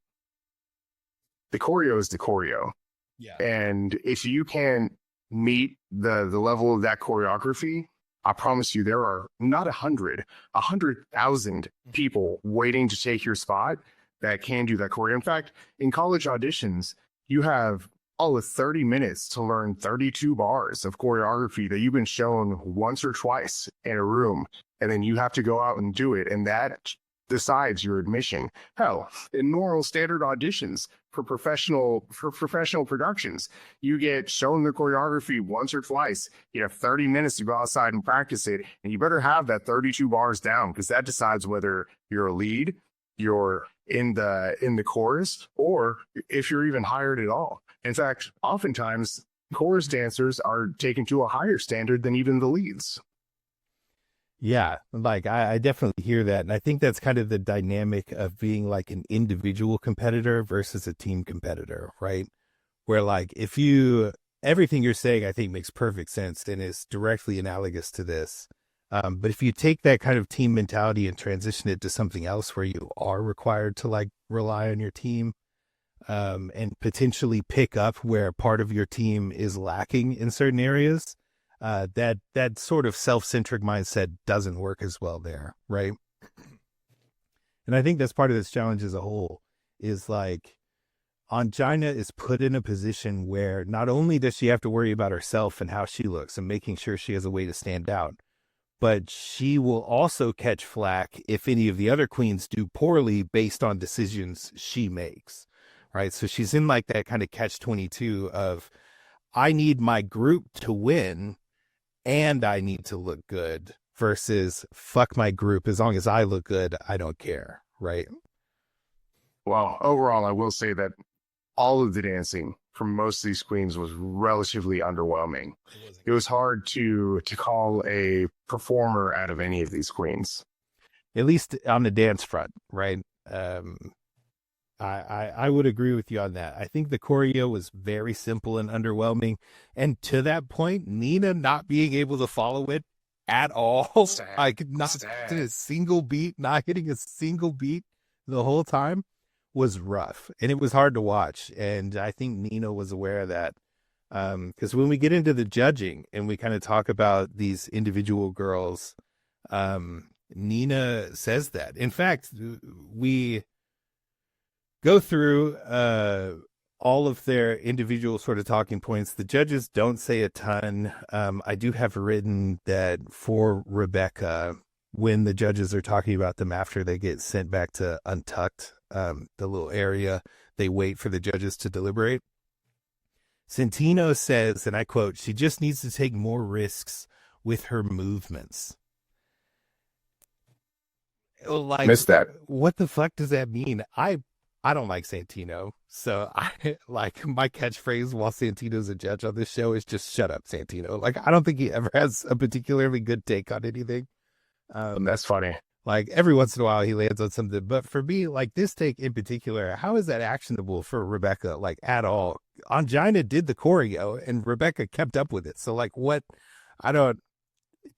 Speaker 4: The choreo is the choreo.
Speaker 3: Yeah.
Speaker 4: And if you can't meet the level of that choreography, I promise you there are not 100,000 people waiting to take your spot that can do that choreo. In fact, in college auditions, you have all of 30 minutes to learn 32 bars of choreography that you've been shown once or twice in a room. And then you have to go out and do it. And that decides your admission. Hell, in normal standard auditions for professional productions, you get shown the choreography once or twice. You have 30 minutes to go outside and practice it, and you better have that 32 bars down, because that decides whether you're a lead, you're in the chorus, or if you're even hired at all. In fact, oftentimes chorus dancers are taken to a higher standard than even the leads.
Speaker 3: Yeah, like I definitely hear that. And I think that's kind of the dynamic of being like an individual competitor versus a team competitor, right? Where like, everything you're saying, I think makes perfect sense and is directly analogous to this. But if you take that kind of team mentality and transition it to something else where you are required to like rely on your team, and potentially pick up where part of your team is lacking in certain areas. That sort of self-centric mindset doesn't work as well there, right? And I think that's part of this challenge as a whole, is like Angina is put in a position where not only does she have to worry about herself and how she looks and making sure she has a way to stand out, but she will also catch flack if any of the other queens do poorly based on decisions she makes, right? So she's in like that kind of catch-22 of, I need my group to win and I need to look good, versus fuck my group, as long as I look good, I don't care, right?
Speaker 4: Well, overall, I will say that all of the dancing from most of these queens was relatively underwhelming. It was hard to call a performer out of any of these queens.
Speaker 3: At least on the dance front, right? I would agree with you on that. I think the choreo was very simple and underwhelming. And to that point, Nina not being able to follow it at all, like not hitting a single beat, not hitting a single beat the whole time, was rough. And it was hard to watch. And I think Nina was aware of that. Because when we get into the judging and we kind of talk about these individual girls, Nina says that. In fact, we go through all of their individual sort of talking points. The judges don't say a ton. I do have written that for Rebecca, when the judges are talking about them after they get sent back to Untucked, the little area, they wait for the judges to deliberate. Santino says, and I quote, "She just needs to take more risks with her movements." Like,
Speaker 4: Missed that.
Speaker 3: What the fuck does that mean? I don't like Santino, so I like my catchphrase while Santino's a judge on this show is just "shut up, Santino." Like, I don't think he ever has a particularly good take on anything.
Speaker 4: That's funny.
Speaker 3: Like, every once in a while he lands on something, but for me, like, this take in particular, how is that actionable for Rebecca? Like, at all? Angina did the choreo and Rebecca kept up with it. So like, what? I don't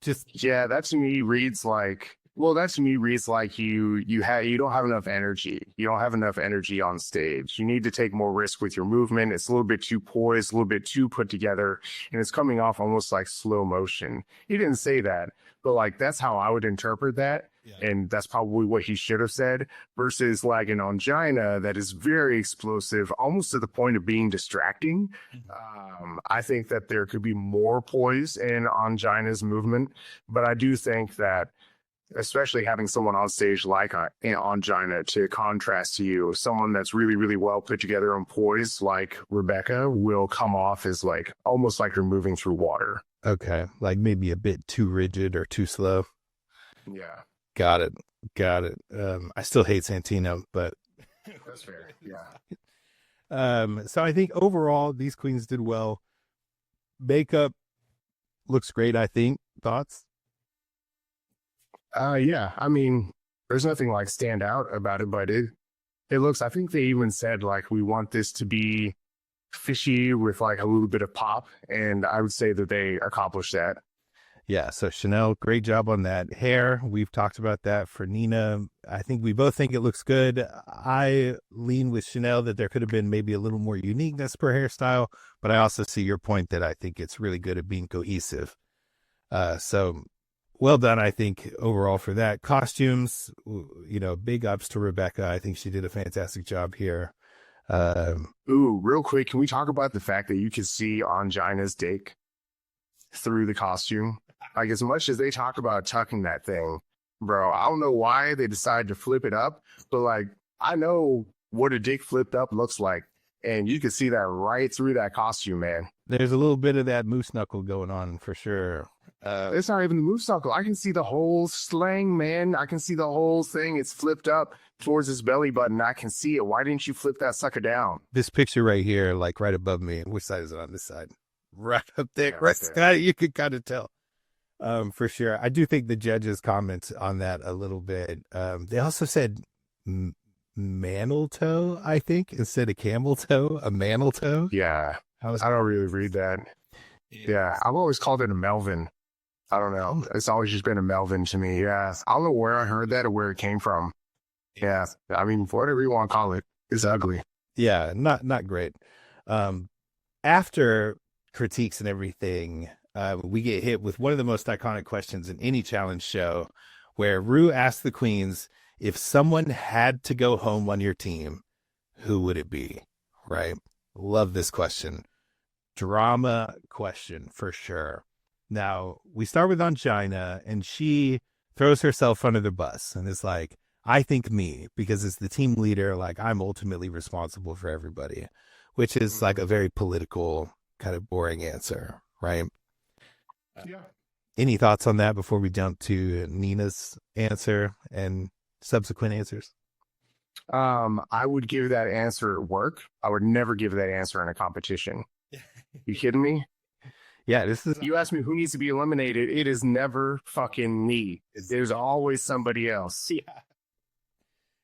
Speaker 3: just.
Speaker 4: Yeah, that to me reads like, well, that to me reads like you don't have enough energy. You don't have enough energy on stage. You need to take more risk with your movement. It's a little bit too poised, a little bit too put together, and it's coming off almost like slow motion. He didn't say that, but like, that's how I would interpret that. Yeah. And that's probably what he should have said, versus like an Angina that is very explosive, almost to the point of being distracting. I think that there could be more poise in Angina's movement, but I do think that, especially having someone on stage like Angina to contrast to you, someone that's really, really well put together and poised like Rebecca will come off as like almost like you're moving through water.
Speaker 3: Okay. Like maybe a bit too rigid or too slow.
Speaker 4: Yeah.
Speaker 3: Got it. I still hate Santino, but
Speaker 4: that's fair. Yeah.
Speaker 3: So I think overall these queens did well. Makeup looks great, I think. Thoughts?
Speaker 4: Yeah. I mean, there's nothing like stand out about it, but it looks, I think they even said like, we want this to be fishy with like a little bit of pop. And I would say that they accomplished that.
Speaker 3: Yeah, so Chanel, great job on that. Hair, we've talked about that. For Nina, I think we both think it looks good. I lean with Chanel that there could have been maybe a little more uniqueness per hairstyle, but I also see your point that I think it's really good at being cohesive. So well done, I think, overall for that. Costumes, big ups to Rebecca. I think she did a fantastic job here.
Speaker 4: Ooh, real quick, can we talk about the fact that you can see Angina's dick through the costume? Like, as much as they talk about tucking that thing, bro, I don't know why they decided to flip it up, but like, I know what a dick flipped up looks like, and you can see that right through that costume, man.
Speaker 3: There's a little bit of that moose knuckle going on for sure.
Speaker 4: It's not even the moose knuckle. I can see the whole slang, man. I can see the whole thing. It's flipped up towards his belly button. I can see it. Why didn't you flip that sucker down?
Speaker 3: This picture right here, like right above me. Which side is it on? This side. Right up there.
Speaker 4: Yeah,
Speaker 3: right there. You could kind of tell. For sure. I do think the judges comment on that a little bit. They also said mantle toe, I think, instead of camel toe, a mantle toe.
Speaker 4: Yeah. I don't really read that. Yeah. I've always called it a Melvin. I don't know. It's always just been a Melvin to me. Yeah. I don't know where I heard that or where it came from. Yeah. I mean, whatever you want to call it, it's ugly.
Speaker 3: Yeah, not great. After critiques and everything, we get hit with one of the most iconic questions in any challenge show, where Rue asks the queens, if someone had to go home on your team, who would it be? Right? Love this question. Drama question for sure. Now, we start with Angina, and she throws herself under the bus and is like, I think me, because as the team leader, like I'm ultimately responsible for everybody, which is like a very political kind of boring answer, right?
Speaker 2: Yeah.
Speaker 3: Any thoughts on that before we jump to Nina's answer and subsequent answers?
Speaker 4: I would give that answer at work. I would never give that answer in a competition. You kidding me?
Speaker 3: Yeah, this is.
Speaker 4: You ask me who needs to be eliminated. It is never fucking me. There's always somebody else.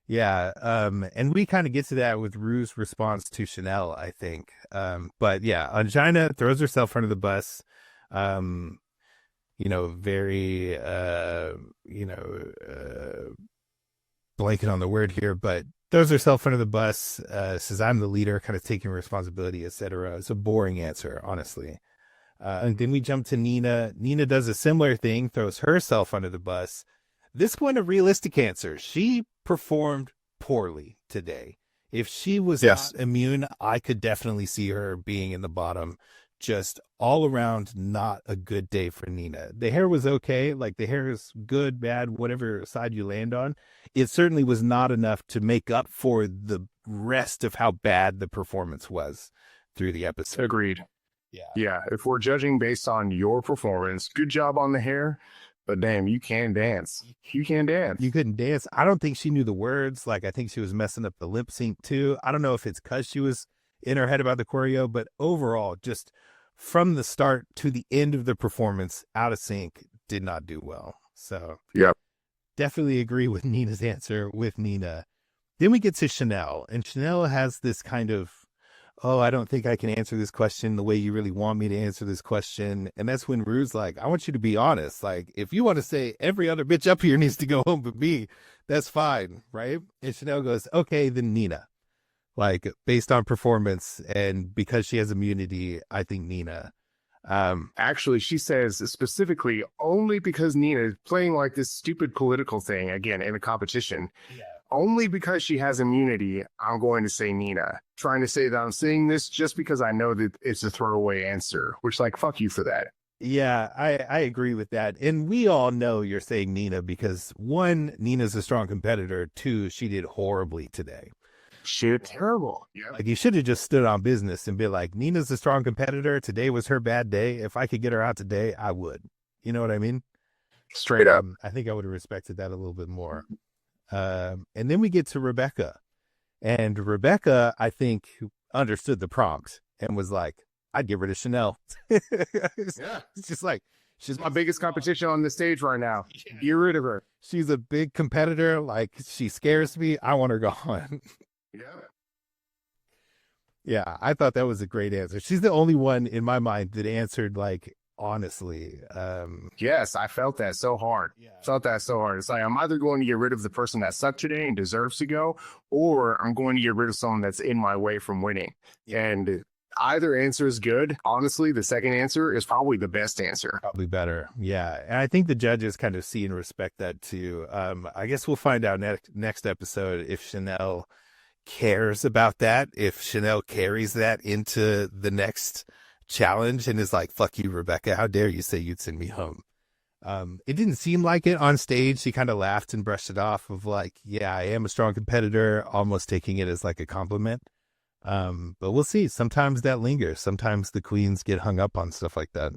Speaker 3: Yeah. And we kind of get to that with Rue's response to Chanel, I think. But yeah, Angina throws herself under the bus. Very, blanking on the word here, but throws herself under the bus, says, I'm the leader, kind of taking responsibility, etc. It's a boring answer, honestly. And then we jump to Nina. Nina does a similar thing, throws herself under the bus. This one, a realistic answer. She performed poorly today. If she was not immune, I could definitely see her being in the bottom. Just all around, not a good day for Nina. The hair was okay. Like the hair is good, bad, whatever side you land on. It certainly was not enough to make up for the rest of how bad the performance was through the episode.
Speaker 4: Agreed.
Speaker 3: Yeah.
Speaker 4: Yeah. If we're judging based on your performance, good job on the hair, but damn, you can dance. You can dance.
Speaker 3: You couldn't dance. I don't think she knew the words. Like, I think she was messing up the lip sync too. I don't know if it's because she was in her head about the choreo, but overall, just from the start to the end of the performance, out of sync, did not do well. So,
Speaker 4: yep.
Speaker 3: Definitely agree with Nina's answer with Nina. Then we get to Chanel, and Chanel has this kind of, I don't think I can answer this question the way you really want me to answer this question. And that's when Rue's like, I want you to be honest. Like, if you want to say every other bitch up here needs to go home but me, that's fine, right? And Chanel goes, okay, then Nina. Like, based on performance and because she has immunity, I think Nina.
Speaker 4: Actually, she says specifically only because Nina is playing like this stupid political thing again in a competition. Yeah. Only because she has immunity, I'm going to say Nina. Trying to say that I'm saying this just because I know that it's a throwaway answer, which, like, fuck you for that.
Speaker 3: Yeah, I agree with that. And we all know you're saying Nina because, one, Nina's a strong competitor. Two, she did horribly today.
Speaker 4: Shit, terrible.
Speaker 3: Yep. Like, you should have just stood on business and been like, Nina's a strong competitor. Today was her bad day. If I could get her out today, I would. You know what I mean?
Speaker 4: Straight up.
Speaker 3: I think I would have respected that a little bit more. And then we get to Rebecca. And Rebecca, I think, understood the prompt and was like, I'd get rid of Chanel. It's just like,
Speaker 4: she's my biggest competition on the stage right now. Yeah. Get rid of her.
Speaker 3: She's a big competitor. Like, she scares me. I want her gone. Yeah, I thought that was a great answer. She's the only one in my mind that answered, like, honestly.
Speaker 4: Yes, I felt that so hard. Felt that so hard. It's like, I'm either going to get rid of the person that sucked today and deserves to go, or I'm going to get rid of someone that's in my way from winning. And either answer is good. Honestly, the second answer is probably the best answer.
Speaker 3: Probably better. Yeah. And I think the judges kind of see and respect that too. I guess we'll find out next episode if Chanel cares about that, if Chanel carries that into the next challenge and is like, fuck you, Rebecca, how dare you say you'd send me home. It didn't seem like it on stage. She kind of laughed and brushed it off of like, yeah, I am a strong competitor, almost taking it as like a compliment. But we'll see. Sometimes that lingers. Sometimes the queens get hung up on stuff like that.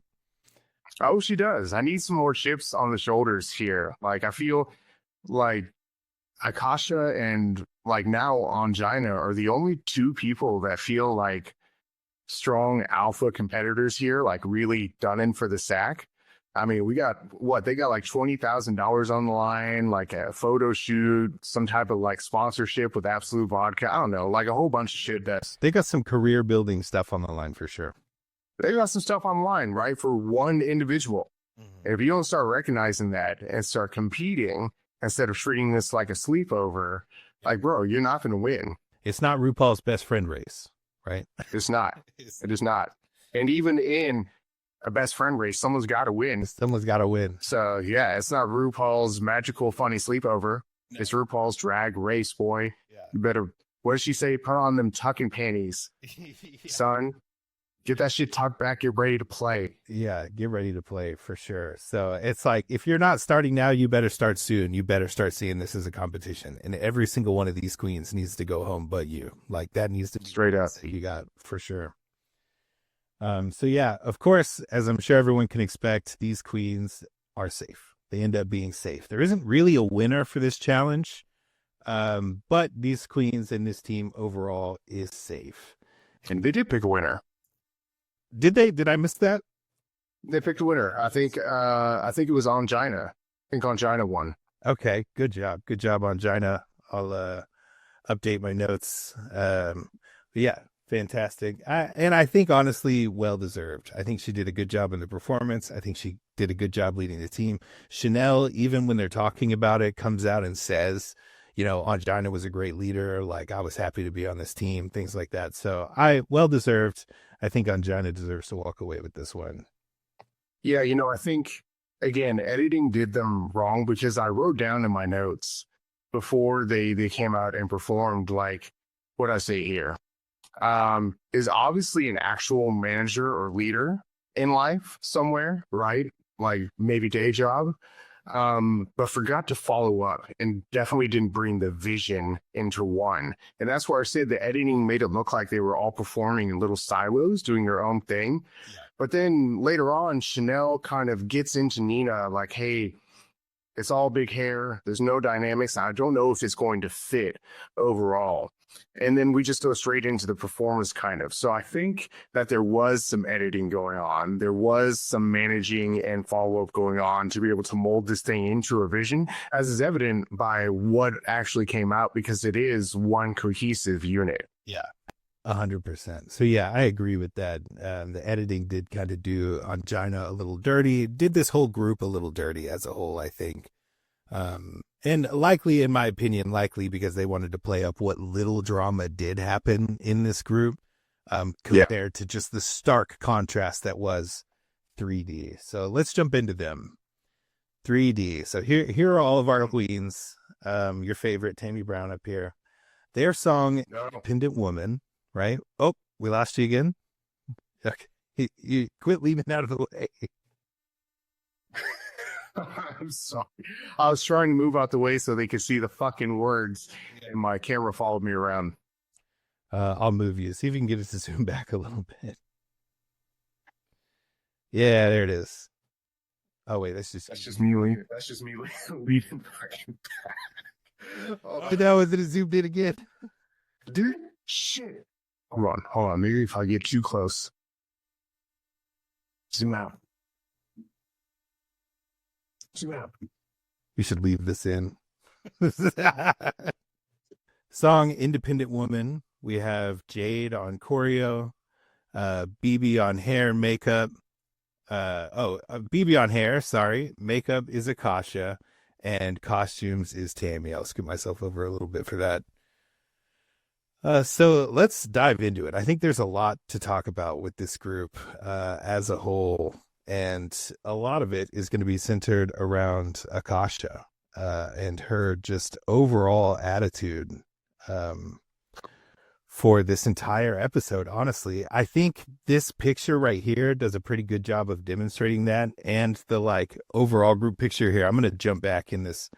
Speaker 4: Oh, she does. I need some more chips on the shoulders here. Like, I feel like Akasha and like now Angina are the only two people that feel like strong alpha competitors here, like really done in for the sack. I mean, we got they got like $20,000 on the line, like a photo shoot, some type of like sponsorship with Absolute Vodka. I don't know, like a whole bunch of shit.
Speaker 3: They got some career building stuff on the line for sure.
Speaker 4: They got some stuff on the line, right? For one individual. Mm-hmm. And if you don't start recognizing that and start competing instead of treating this like a sleepover, like, bro, you're not going to win.
Speaker 3: It's not RuPaul's best friend race, right?
Speaker 4: It's not. It is not. And even in a best friend race, someone's got to win.
Speaker 3: Someone's got to win.
Speaker 4: So yeah, it's not RuPaul's magical funny sleepover. No. It's RuPaul's drag race, boy. Yeah. You better, what does she say? Put on them tucking panties, son. Get that shit tucked back. Get ready to play.
Speaker 3: Yeah, get ready to play for sure. So it's like, if you're not starting now, you better start soon. You better start seeing this as a competition. And every single one of these queens needs to go home but you. Like, that needs to be
Speaker 4: straight up.
Speaker 3: You got for sure. So yeah, of course, as I'm sure everyone can expect, these queens are safe. They end up being safe. There isn't really a winner for this challenge, but these queens and this team overall is safe.
Speaker 4: And they did pick a winner.
Speaker 3: Did they? Did I miss that?
Speaker 4: They picked a winner. I think it was Angina. I think Angina won.
Speaker 3: Okay, good job. Good job, Angina. I'll update my notes. Yeah, fantastic. And I think, honestly, well-deserved. I think she did a good job in the performance. I think she did a good job leading the team. Chanel, even when they're talking about it, comes out and says, you know, Angina was a great leader. Like, I was happy to be on this team, things like that. So well-deserved. I think Angina deserves to walk away with this one.
Speaker 4: Yeah, you know, I think, again, editing did them wrong, because I wrote down in my notes before they came out and performed, like, what I say here, is obviously an actual manager or leader in life somewhere, right? Like, maybe day job, but forgot to follow up and definitely didn't bring the vision into one. And that's where I said the editing made it look like they were all performing in little silos, doing their own thing. Yeah. But then later on, Chanel kind of gets into Nina like, hey, it's all big hair. There's no dynamics. I don't know if it's going to fit overall. And then we just go straight into the performance kind of. So I think that there was some editing going on. There was some managing and follow-up going on to be able to mold this thing into a vision, as is evident by what actually came out, because it is one cohesive unit.
Speaker 3: Yeah, 100%. So yeah, I agree with that. The editing did kind of do Angina a little dirty, did this whole group a little dirty as a whole, I think. And likely, in my opinion, likely because they wanted to play up what little drama did happen in this group, compared to just the stark contrast that was 3D. So let's jump into them. 3D. So here are all of our queens. Your favorite, Tammy Brown up here. Their song, Independent Woman, right? Oh, we lost you again. Okay. You quit leaving out of the way.
Speaker 4: I'm sorry. I was trying to move out the way so they could see the fucking words, and my camera followed me around.
Speaker 3: I'll move you. See if you can get us to zoom back a little bit. Yeah, there it is. Oh wait, that's just me leaving.
Speaker 4: That's just me leaving fucking back.
Speaker 3: But now is it zoomed in again?
Speaker 4: Dude, shit. Hold on. Maybe if I get too close. Zoom out.
Speaker 3: We should leave this in. Song Independent Woman. We have Jade on choreo, BB on hair and makeup. BB on hair, sorry. Makeup is Akasha, and costumes is Tammy. I'll scoot myself over a little bit for that. So let's dive into it. I think there's a lot to talk about with this group as a whole. And a lot of it is going to be centered around Akasha and her just overall attitude for this entire episode. Honestly, I think this picture right here does a pretty good job of demonstrating that, and the like overall group picture here. I'm going to jump back in this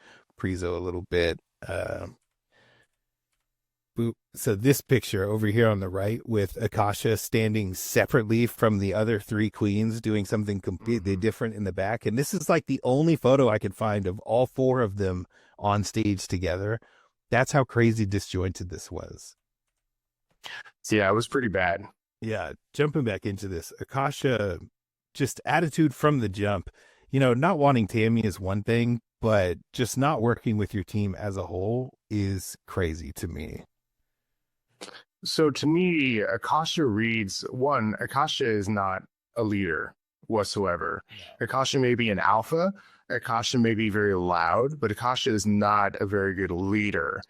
Speaker 3: prezo a little bit. So this picture over here on the right with Akasha standing separately from the other three queens doing something completely different in the back. And this is like the only photo I could find of all four of them on stage together. That's how crazy disjointed this was.
Speaker 4: Yeah, it was pretty bad.
Speaker 3: Yeah, jumping back into this, Akasha, just attitude from the jump. You know, not wanting Tammy is one thing, but just not working with your team as a whole is crazy to me.
Speaker 4: So to me, Akasha is not a leader whatsoever. Yeah. Akasha may be an alpha. Akasha may be very loud, but Akasha is not a very good leader.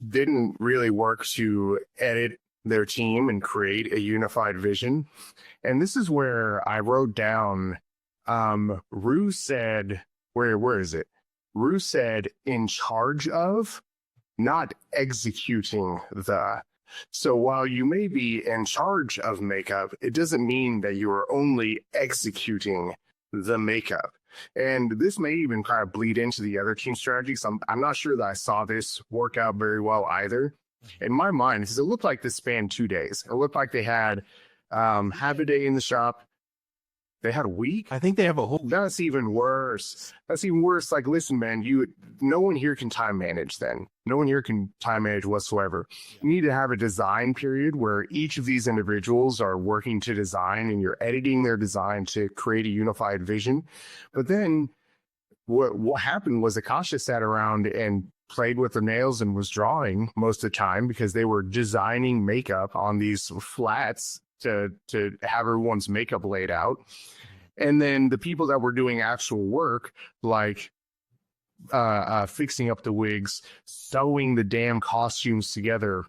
Speaker 4: didn't really work to edit their team and create a unified vision. And this is where I wrote down, Rue said, where is it? Rue said, in charge of, not executing the. So while you may be in charge of makeup, it doesn't mean that you are only executing the makeup. And this may even kind of bleed into the other team strategies. I'm not sure that I saw this work out very well either. In my mind, because it looked like this spanned 2 days. It looked like they had half a day in the shop. They had a week.
Speaker 3: I think they have a whole week.
Speaker 4: That's even worse. That's even worse. Like, listen, man, no one here can time manage then. No one here can time manage whatsoever. You need to have a design period where each of these individuals are working to design and you're editing their design to create a unified vision. But then what happened was Akasha sat around and played with their nails and was drawing most of the time because they were designing makeup on these flats to have everyone's makeup laid out. And then the people that were doing actual work, like fixing up the wigs, sewing the damn costumes together,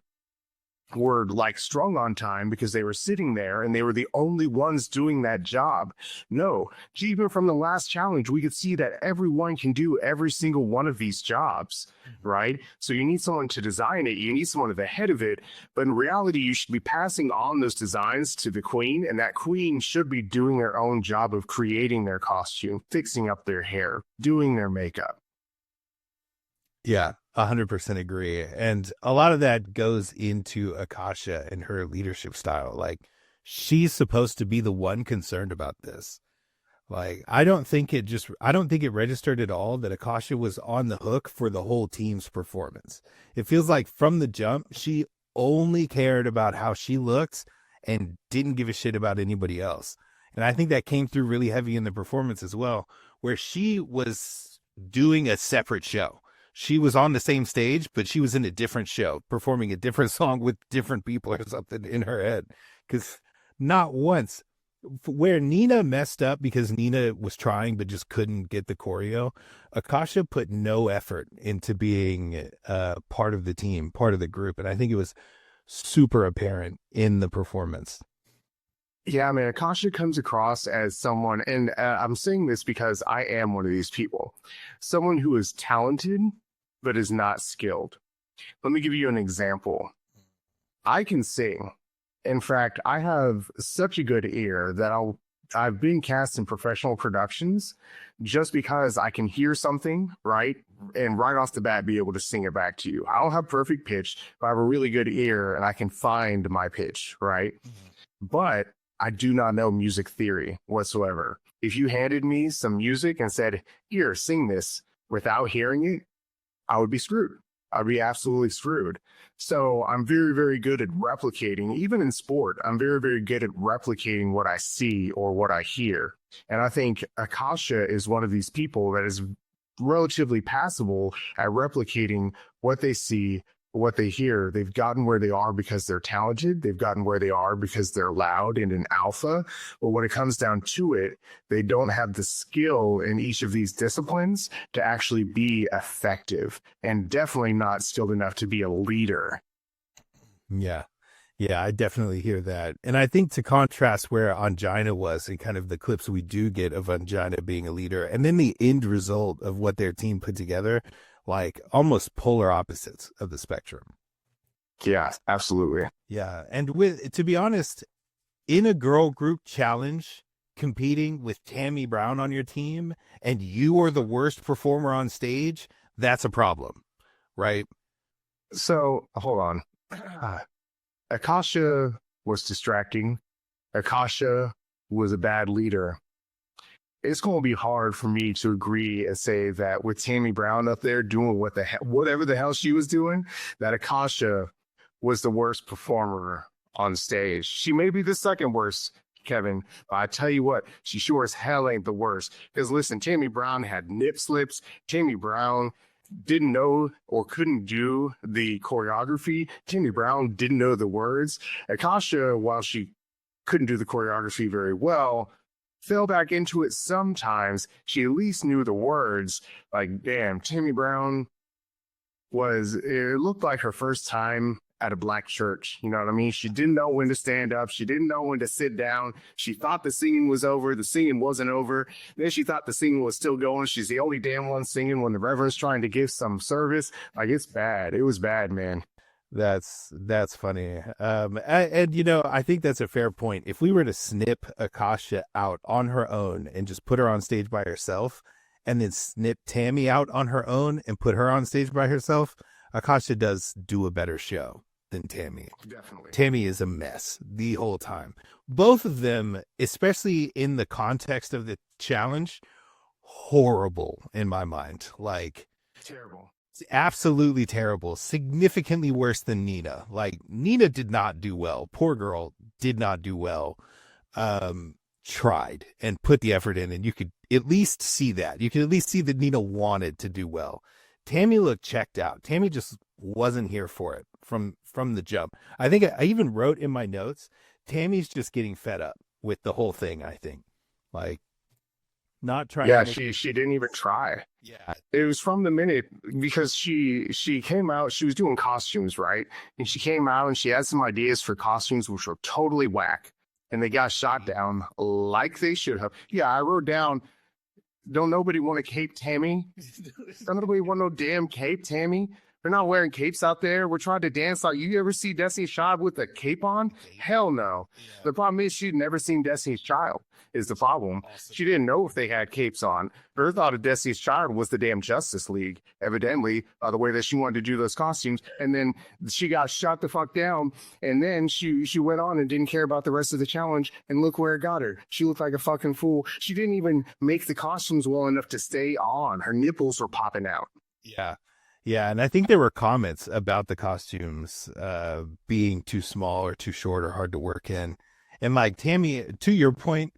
Speaker 4: were like strung on time because they were sitting there and they were the only ones doing that job. No, even from the last challenge, we could see that everyone can do every single one of these jobs, right? So you need someone to design it. You need someone at the head of it. But in reality, you should be passing on those designs to the queen, and that queen should be doing their own job of creating their costume, fixing up their hair, doing their makeup.
Speaker 3: Yeah, 100% agree. And a lot of that goes into Akasha and her leadership style. Like, she's supposed to be the one concerned about this. Like, I don't think it registered at all that Akasha was on the hook for the whole team's performance. It feels like from the jump, she only cared about how she looks and didn't give a shit about anybody else. And I think that came through really heavy in the performance as well, where she was doing a separate show. She was on the same stage, but she was in a different show, performing a different song with different people or something in her head. Because not once, where Nina messed up because Nina was trying but just couldn't get the choreo, Akasha put no effort into being part of the team, part of the group. And I think it was super apparent in the performance.
Speaker 4: Yeah, I mean, Akasha comes across as someone, and I'm saying this because I am one of these people, someone who is talented but is not skilled. Let me give you an example. I can sing. In fact, I have such a good ear that I've been cast in professional productions just because I can hear something, right? And right off the bat, be able to sing it back to you. I don't have perfect pitch, but I have a really good ear and I can find my pitch, right? But I do not know music theory whatsoever. If you handed me some music and said, here, sing this without hearing it, I would be screwed. I'd be absolutely screwed. So I'm very, very good at replicating, even in sport, I'm very, very good at replicating what I see or what I hear. And I think Akasha is one of these people that is relatively passable at replicating what they see, what they hear. They've gotten where they are because they're talented. They've gotten where they are because they're loud and an alpha. But when it comes down to it, they don't have the skill in each of these disciplines to actually be effective, and definitely not skilled enough to be a leader.
Speaker 3: Yeah. Yeah, I definitely hear that. And I think to contrast where Angina was and kind of the clips we do get of Angina being a leader, and then the end result of what their team put together, like almost polar opposites of the spectrum.
Speaker 4: Yeah, absolutely.
Speaker 3: Yeah. And to be honest, in a girl group challenge, competing with Tammy Brown on your team and you are the worst performer on stage, that's a problem, right?
Speaker 4: So hold on. Akasha was distracting. Akasha was a bad leader. It's going to be hard for me to agree and say that with Tammy Brown up there doing whatever the hell she was doing, that Akasha was the worst performer on stage. She may be the second worst, Kevin, but I tell you what, she sure as hell ain't the worst. Because listen, Tammy Brown had nip slips. Tammy Brown didn't know or couldn't do the choreography. Tammy Brown didn't know the words. Akasha, while she couldn't do the choreography very well, fell back into it sometimes. She at least knew the words. Like, damn, Tammy Brown, was it looked like her first time at a black church. You know what I mean? She didn't know when to stand up. She didn't know when to sit down. She thought the singing was over. The singing wasn't over. Then she thought the singing was still going. She's the only damn one singing when the reverend's trying to give some service. Like, it's bad. It was bad, man.
Speaker 3: That's funny. And you know, I think that's a fair point. If we were to snip Akasha out on her own and just put her on stage by herself, and then snip Tammy out on her own and put her on stage by herself, Akasha does do a better show than Tammy.
Speaker 4: Definitely.
Speaker 3: Tammy is a mess the whole time. Both of them, especially in the context of the challenge, horrible in my mind. Like,
Speaker 4: Terrible.
Speaker 3: absolutely terrible. Significantly worse than Nina. Like, Nina did not do well. Poor girl did not do well. Tried and put the effort in, and you could at least see that. You could at least see that Nina wanted to do well. Tammy looked checked out. Tammy just wasn't here for it from the jump. I think I even wrote in my notes, Tammy's just getting fed up with the whole thing, I think. Like, not trying
Speaker 4: Yeah,
Speaker 3: to
Speaker 4: she didn't even try.
Speaker 3: Yeah.
Speaker 4: It was from the minute, because she came out, she was doing costumes, right? And she came out and she had some ideas for costumes which were totally whack. And they got shot down like they should have. Yeah, I wrote down, don't nobody want a cape, Tammy? Don't nobody want no damn cape, Tammy? They're not wearing capes out there. We're trying to dance like, you ever see Destiny's Child with a cape on? Hell no.
Speaker 3: Yeah.
Speaker 4: The problem is she'd never seen Destiny's Child is the problem.
Speaker 3: Awesome.
Speaker 4: She didn't know if they had capes on. Her thought of Destiny's Child was the damn Justice League, evidently, the way that she wanted to do those costumes. And then she got shot the fuck down. And then she went on and didn't care about the rest of the challenge. And look where it got her. She looked like a fucking fool. She didn't even make the costumes well enough to stay on. Her nipples were popping out.
Speaker 3: Yeah. Yeah, and I think there were comments about the costumes being too small or too short or hard to work in. And like Tammy, to your point,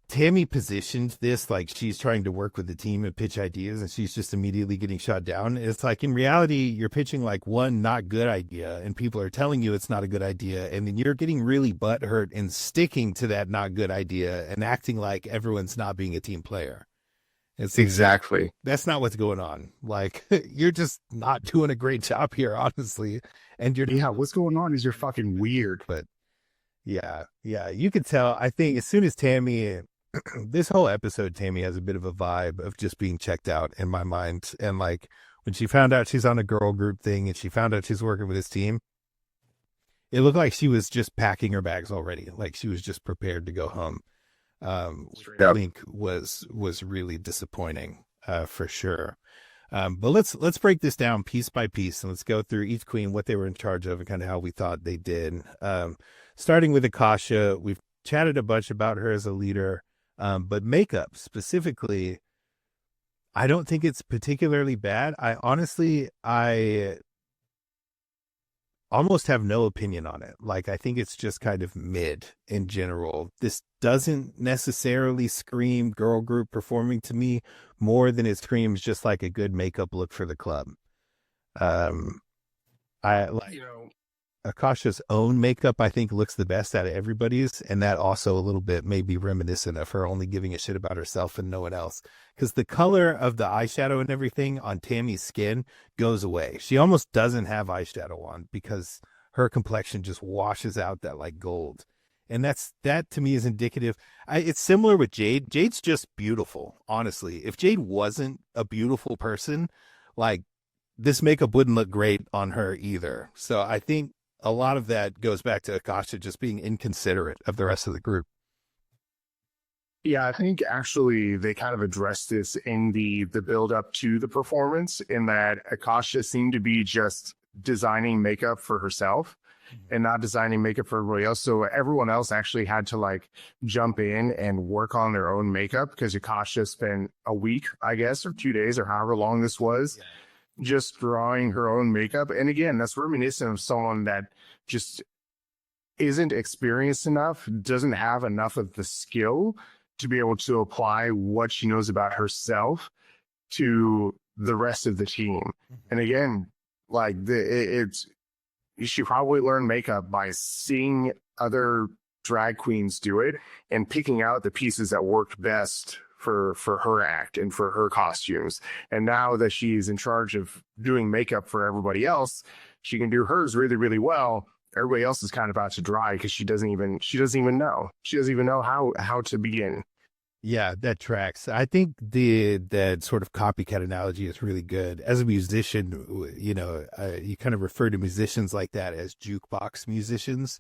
Speaker 3: Tammy positioned this like she's trying to work with the team and pitch ideas, and she's just immediately getting shot down. It's like, in reality, you're pitching like one not good idea, and people are telling you it's not a good idea, and then you're getting really butthurt and sticking to that not good idea and acting like everyone's not being a team player. It's
Speaker 4: Exactly.
Speaker 3: That's not what's going on. Like, you're just not doing a great job here, honestly. And you're
Speaker 4: Yeah, what's going on is you're fucking weird.
Speaker 3: But yeah, you could tell. I think as soon as Tammy, this whole episode, Tammy has a bit of a vibe of just being checked out in my mind. And like, when she found out she's on a girl group thing and she found out she's working with his team, it looked like she was just packing her bags already. Like, she was just prepared to go home. Link was really disappointing, for sure. But let's break this down piece by piece, and let's go through each queen, what they were in charge of, and kind of how we thought they did. Starting with Akasha, we've chatted a bunch about her as a leader, but makeup specifically, I don't think it's particularly bad. I almost have no opinion on it. Like, I think it's just kind of mid in general. This doesn't necessarily scream girl group performing to me more than it screams just like a good makeup look for the club. I like, Akasha's own makeup, I think, looks the best out of everybody's, and that also a little bit may be reminiscent of her only giving a shit about herself and no one else. Because the color of the eyeshadow and everything on Tammy's skin goes away. She almost doesn't have eyeshadow on because her complexion just washes out that like gold. And that to me is indicative. It's similar with Jade. Jade's just beautiful, honestly. If Jade wasn't a beautiful person, like, this makeup wouldn't look great on her either. So I think a lot of that goes back to Akasha just being inconsiderate of the rest of the group.
Speaker 4: Yeah, I think actually they kind of addressed this in the build up to the performance, in that Akasha seemed to be just designing makeup for herself and not designing makeup for everybody else. So everyone else actually had to like jump in and work on their own makeup, because Akasha spent a week, I guess, or 2 days or however long this was, just drawing her own makeup. And again, that's reminiscent of someone that just isn't experienced enough, doesn't have enough of the skill to be able to apply what she knows about herself to the rest of the team. And again, like, she probably learned makeup by seeing other drag queens do it and picking out the pieces that worked best for her act and for her costumes. And now that she's in charge of doing makeup for everybody else, she can do hers really, really well. Everybody else is kind of out to dry because she doesn't even know how to begin.
Speaker 3: Yeah, that tracks. I think that sort of copycat analogy is really good. As a musician, you kind of refer to musicians like that as jukebox musicians.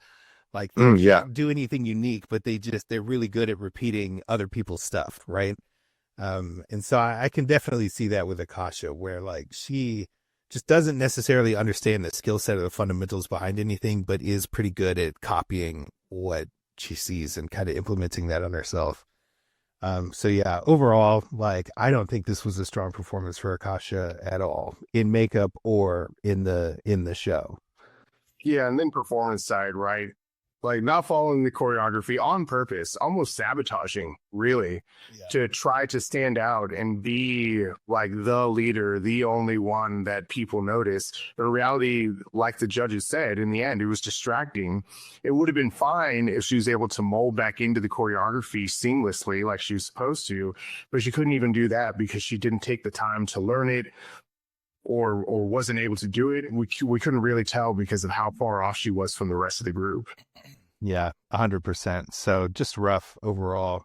Speaker 3: Like they can't do anything unique, but they're really good at repeating other people's stuff, right? And so I can definitely see that with Akasha, where like she just doesn't necessarily understand the skill set or the fundamentals behind anything, but is pretty good at copying what she sees and kind of implementing that on herself. So yeah, overall, like I don't think this was a strong performance for Akasha at all in makeup or in the show.
Speaker 4: Yeah, and then performance side, right? Like not following the choreography on purpose, almost sabotaging, really, to try to stand out and be like the leader, the only one that people notice. The reality, like the judges said, in the end, it was distracting. It would have been fine if she was able to mold back into the choreography seamlessly like she was supposed to, but she couldn't even do that because she didn't take the time to learn it or wasn't able to do it. We couldn't really tell because of how far off she was from the rest of the group.
Speaker 3: Yeah, 100%. So just rough overall.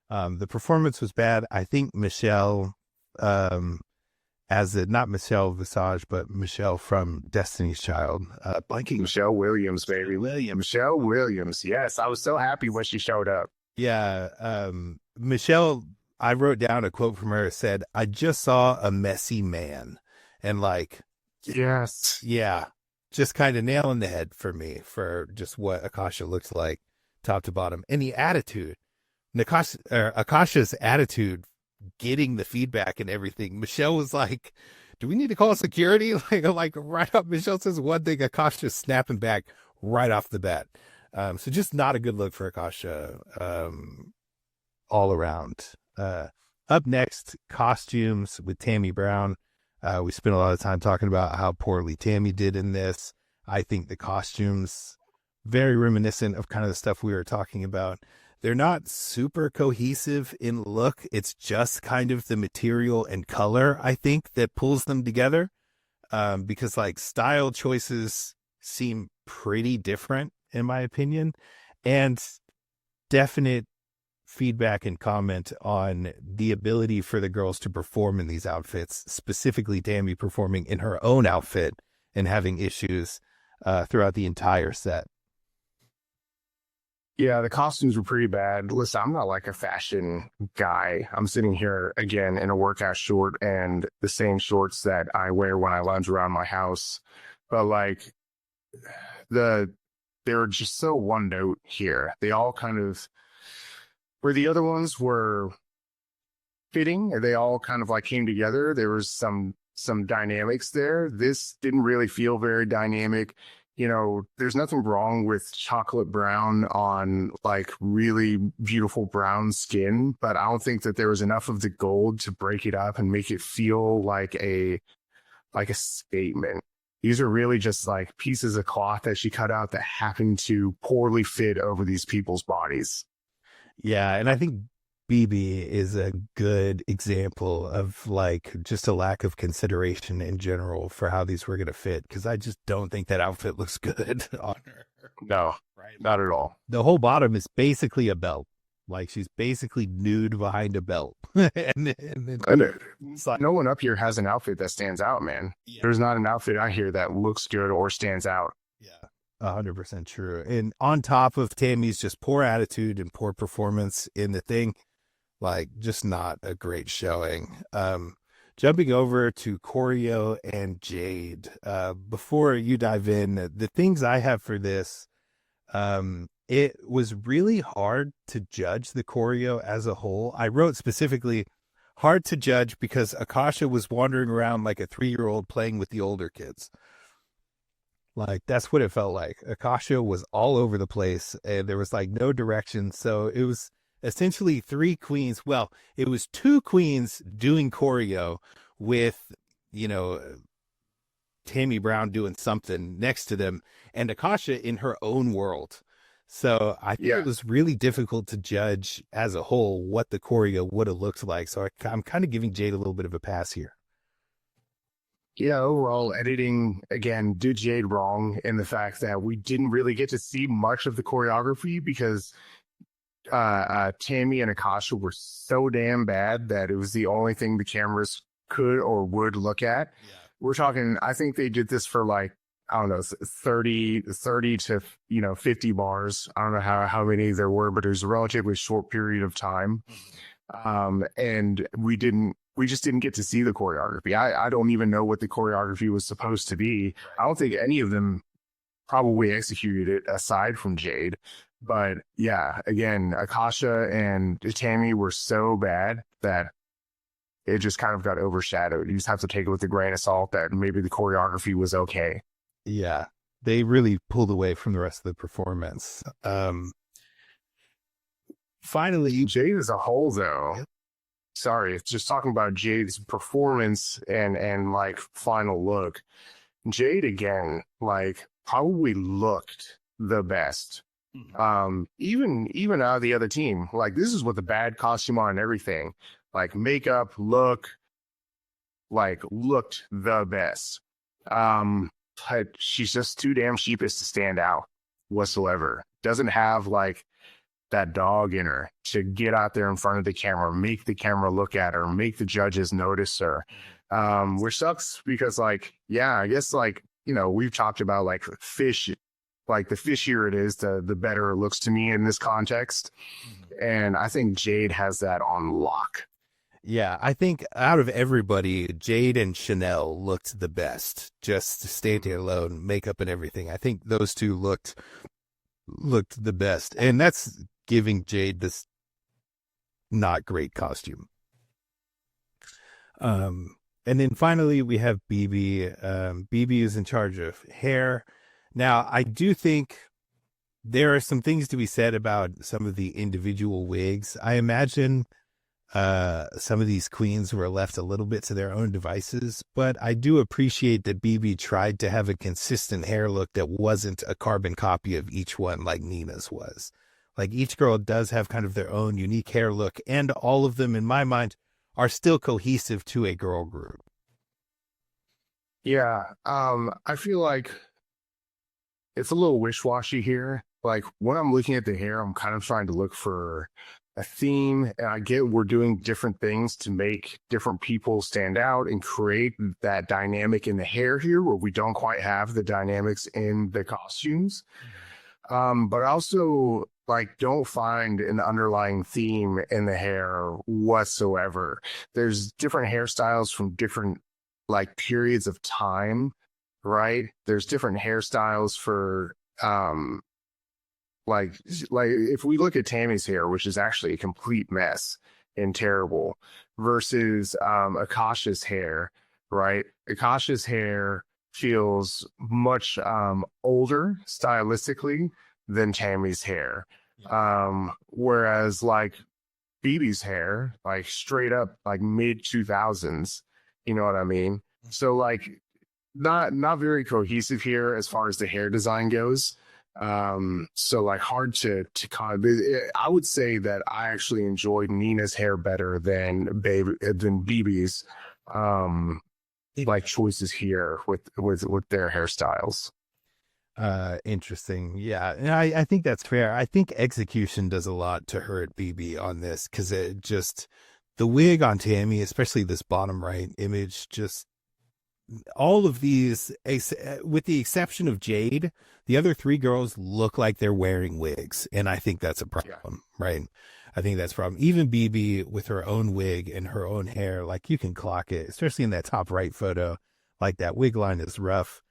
Speaker 3: The performance was bad. I think Michelle, not Michelle Visage, but Michelle from Destiny's Child, blanking.
Speaker 4: Michelle Williams, baby. Michelle Williams. Yes, I was so happy when she showed up.
Speaker 3: Yeah, Michelle, I wrote down a quote from her, said, "I just saw a messy man." And like,
Speaker 4: yes.
Speaker 3: Yeah. Just kind of nail in the head for me for just what Akasha looks like top to bottom. And the attitude, Akasha's attitude, getting the feedback and everything. Michelle was like, do we need to call security? Like right up. Michelle says one thing, Akasha's snapping back right off the bat. So just not a good look for Akasha all around. Up next, costumes with Tammy Brown. We spent a lot of time talking about how poorly Tammy did in this. I think the costumes, very reminiscent of kind of the stuff we were talking about. They're not super cohesive in look. It's just kind of the material and color, I think, that pulls them together. Because like style choices seem pretty different, in my opinion. And definite feedback and comment on the ability for the girls to perform in these outfits, specifically Tammy performing in her own outfit and having issues throughout the entire set.
Speaker 4: Yeah, the costumes were pretty bad. Listen, I'm not like a fashion guy. I'm sitting here again in a workout short and the same shorts that I wear when I lounge around my house. But like they were just so one note here. They all kind of, where the other ones were fitting, they all kind of like came together. There was some dynamics there. This didn't really feel very dynamic. You know, there's nothing wrong with chocolate brown on like really beautiful brown skin, but I don't think that there was enough of the gold to break it up and make it feel like a statement. These are really just like pieces of cloth that she cut out that happened to poorly fit over these people's bodies.
Speaker 3: Yeah, and I think BB is a good example of like just a lack of consideration in general for how these were going to fit, because I just don't think that outfit looks good on her.
Speaker 4: No, right, not at all.
Speaker 3: The whole bottom is basically a belt. Like she's basically nude behind a belt. and
Speaker 4: like, no one up here has an outfit that stands out, man. Yeah. There's not an outfit out here that looks good or stands out.
Speaker 3: Yeah. 100% true. And on top of Tammy's just poor attitude and poor performance in the thing, like just not a great showing. Jumping over to choreo and Jade. Before you dive in, the things I have for this, it was really hard to judge the choreo as a whole. I wrote specifically hard to judge because Akasha was wandering around like a 3-year-old playing with the older kids. Like, that's what it felt like. Akasha was all over the place and there was like no direction. So it was essentially 3 queens. Well, it was 2 queens doing choreo with, you know, Tammy Brown doing something next to them and Akasha in her own world. So I think
Speaker 4: Yeah.
Speaker 3: it was really difficult to judge as a whole what the choreo would have looked like. So I'm kind of giving Jade a little bit of a pass here.
Speaker 4: Yeah, overall editing again did Jade wrong in the fact that we didn't really get to see much of the choreography because Tammy and Akasha were so damn bad that it was the only thing the cameras could or would look at.
Speaker 1: Yeah.
Speaker 4: We're talking, I think they did this for like, I don't know, 30 to, 50 bars. I don't know how many there were, but it was a relatively short period of time. And we just didn't get to see the choreography. I don't even know what the choreography was supposed to be. I don't think any of them probably executed it aside from Jade. But yeah, again, Akasha and Tammy were so bad that it just kind of got overshadowed. You just have to take it with a grain of salt that maybe the choreography was okay.
Speaker 3: Yeah, they really pulled away from the rest of the performance. Finally,
Speaker 4: Jade as a whole, though, sorry, just talking about Jade's performance and like final look. Jade again, like probably looked the best. Even out of the other team, like this is with the bad costume on and everything, like makeup, look, like looked the best. But she's just too damn sheepish to stand out whatsoever. Doesn't have like that dog in her to get out there in front of the camera, make the camera look at her, make the judges notice her. Which sucks because like, yeah, I guess like, we've talked about like fish, like the fishier it is, the better it looks to me in this context. And I think Jade has that on lock.
Speaker 3: yeah, I think out of everybody, Jade and Chanel looked the best. Just standing alone, makeup and everything. I think those two looked the best, and that's giving Jade this not great costume. And then finally we have BB. BB is in charge of hair. Now, I do think there are some things to be said about some of the individual wigs. I imagine some of these queens were left a little bit to their own devices, but I do appreciate that BB tried to have a consistent hair look that wasn't a carbon copy of each one like Nina's was. Like each girl does have kind of their own unique hair look, and all of them, in my mind, are still cohesive to a girl group.
Speaker 4: Yeah, I feel like it's a little wish-washy here. Like when I'm looking at the hair, I'm kind of trying to look for a theme, and I get we're doing different things to make different people stand out and create that dynamic in the hair here where we don't quite have the dynamics in the costumes. But also like don't find an underlying theme in the hair whatsoever. There's different hairstyles from different like periods of time, right? There's different hairstyles for like if we look at Tammy's hair, which is actually a complete mess and terrible, versus Akasha's hair, right? Akasha's hair feels much older stylistically than Tammy's hair. Whereas like BB's hair, like straight up like mid 2000s, you know what I mean? So like not very cohesive here as far as the hair design goes. So like hard to I would say that I actually enjoyed Nina's hair better than BB's like choices here with their hairstyles.
Speaker 3: Interesting. Yeah. And I think that's fair. I think execution does a lot to hurt BB on this because it just, the wig on Tammy, especially this bottom right image, just all of these, with the exception of Jade, the other three girls look like they're wearing wigs. And I think that's a problem, right? I think that's a problem. Even BB with her own wig and her own hair, like you can clock it, especially in that top right photo, like that wig line is rough.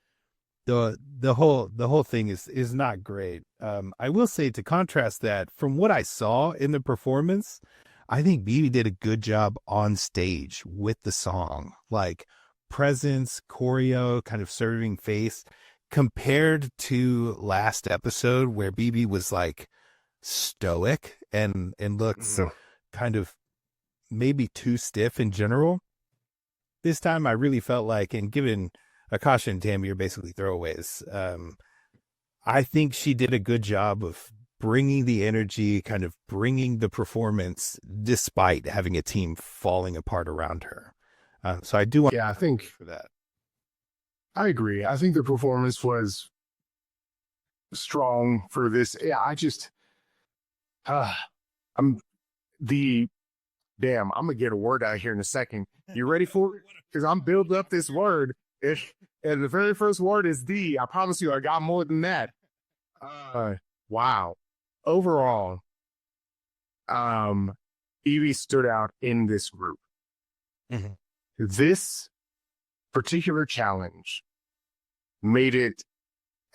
Speaker 3: The whole thing is not great. I will say, to contrast that, from what I saw in the performance, I think BB did a good job on stage with the song, like presence, choreo, kind of serving face, compared to last episode where BB was like stoic and looked kind of maybe too stiff in general. This time I really felt like, and given Akasha and Tammy are basically throwaways, I think she did a good job of bringing the energy, kind of bringing the performance, despite having a team falling apart around her. So I do want
Speaker 4: I think
Speaker 3: for that.
Speaker 4: I agree. I think the performance was strong for this. Yeah, I'm I'm gonna get a word out here in a second. You ready for it? Because I'm building up this word. And the very first word is D. I promise you, I got more than that. Wow. Overall, Evie stood out in this group.
Speaker 3: Mm-hmm.
Speaker 4: This particular challenge made it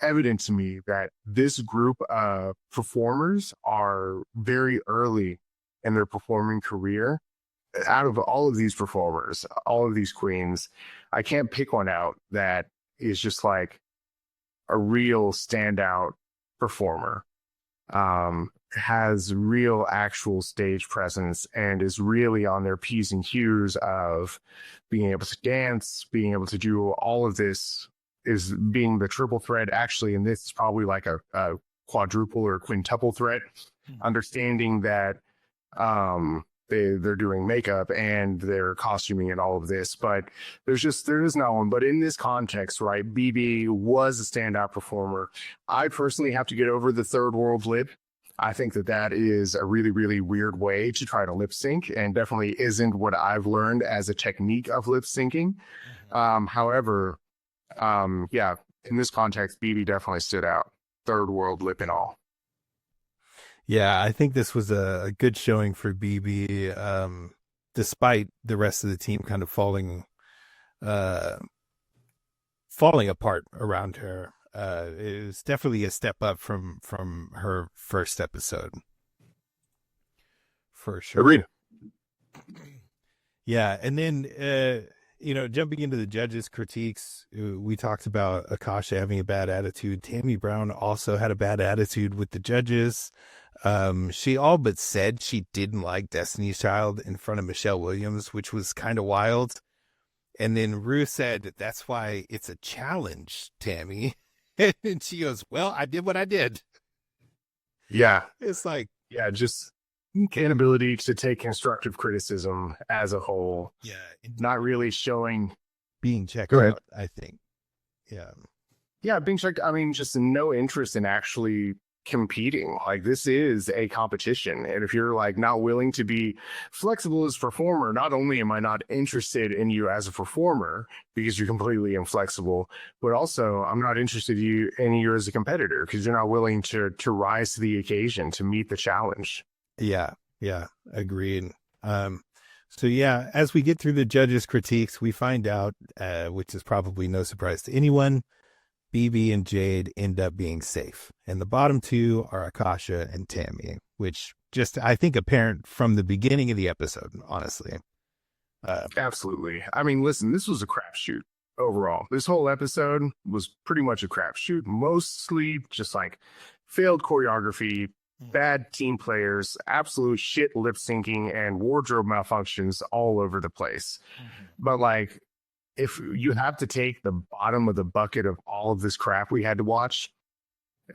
Speaker 4: evident to me that this group of performers are very early in their performing career. Out of all of these performers, all of these queens, I can't pick one out that is just like a real standout performer. Has real actual stage presence and is really on their P's and Q's of being able to dance, being able to do all of this, is being the triple threat. Actually, and this is probably like a quadruple or quintuple threat, understanding that they're doing makeup and they're costuming and all of this, but there is no one. But in this context, right, BB was a standout performer. I personally have to get over the third world lip. I think that is a really, really weird way to try to lip sync, and definitely isn't what I've learned as a technique of lip syncing. However, in this context, BB definitely stood out. Third world lip and all.
Speaker 3: Yeah, I think this was a good showing for BB, despite the rest of the team kind of falling apart around her. It was definitely a step up from her first episode, for sure.
Speaker 4: Agreed.
Speaker 3: Yeah, and then jumping into the judges' critiques, we talked about Akasha having a bad attitude. Tammy Brown also had a bad attitude with the judges. She all but said she didn't like Destiny's Child in front of Michelle Williams, which was kind of wild. And then Rue said, "That's why it's a challenge, Tammy." And she goes, "Well, I did what I did."
Speaker 4: Yeah.
Speaker 3: It's like,
Speaker 4: just inability to take constructive criticism as a whole.
Speaker 3: Yeah.
Speaker 4: Not really showing.
Speaker 3: Being checked
Speaker 4: Go ahead.
Speaker 3: out, I think. Yeah.
Speaker 4: Yeah, being checked. I mean, just no interest in actually competing. Like, this is a competition, and if you're like not willing to be flexible as a performer, not only am I not interested in you as a performer because you're completely inflexible, but also I'm not interested in you as a competitor because you're not willing to rise to the occasion, to meet the challenge.
Speaker 3: Yeah, agreed. So yeah, as we get through the judges' critiques, we find out, which is probably no surprise to anyone, BB and Jade end up being safe. And the bottom two are Akasha and Tammy, which just, I think, apparent from the beginning of the episode, honestly.
Speaker 4: Absolutely. I mean, listen, this was a crapshoot overall. This whole episode was pretty much a crapshoot, mostly just like failed choreography, bad team players, absolute shit lip syncing, and wardrobe malfunctions all over the place. But like, if you have to take the bottom of the bucket of all of this crap we had to watch,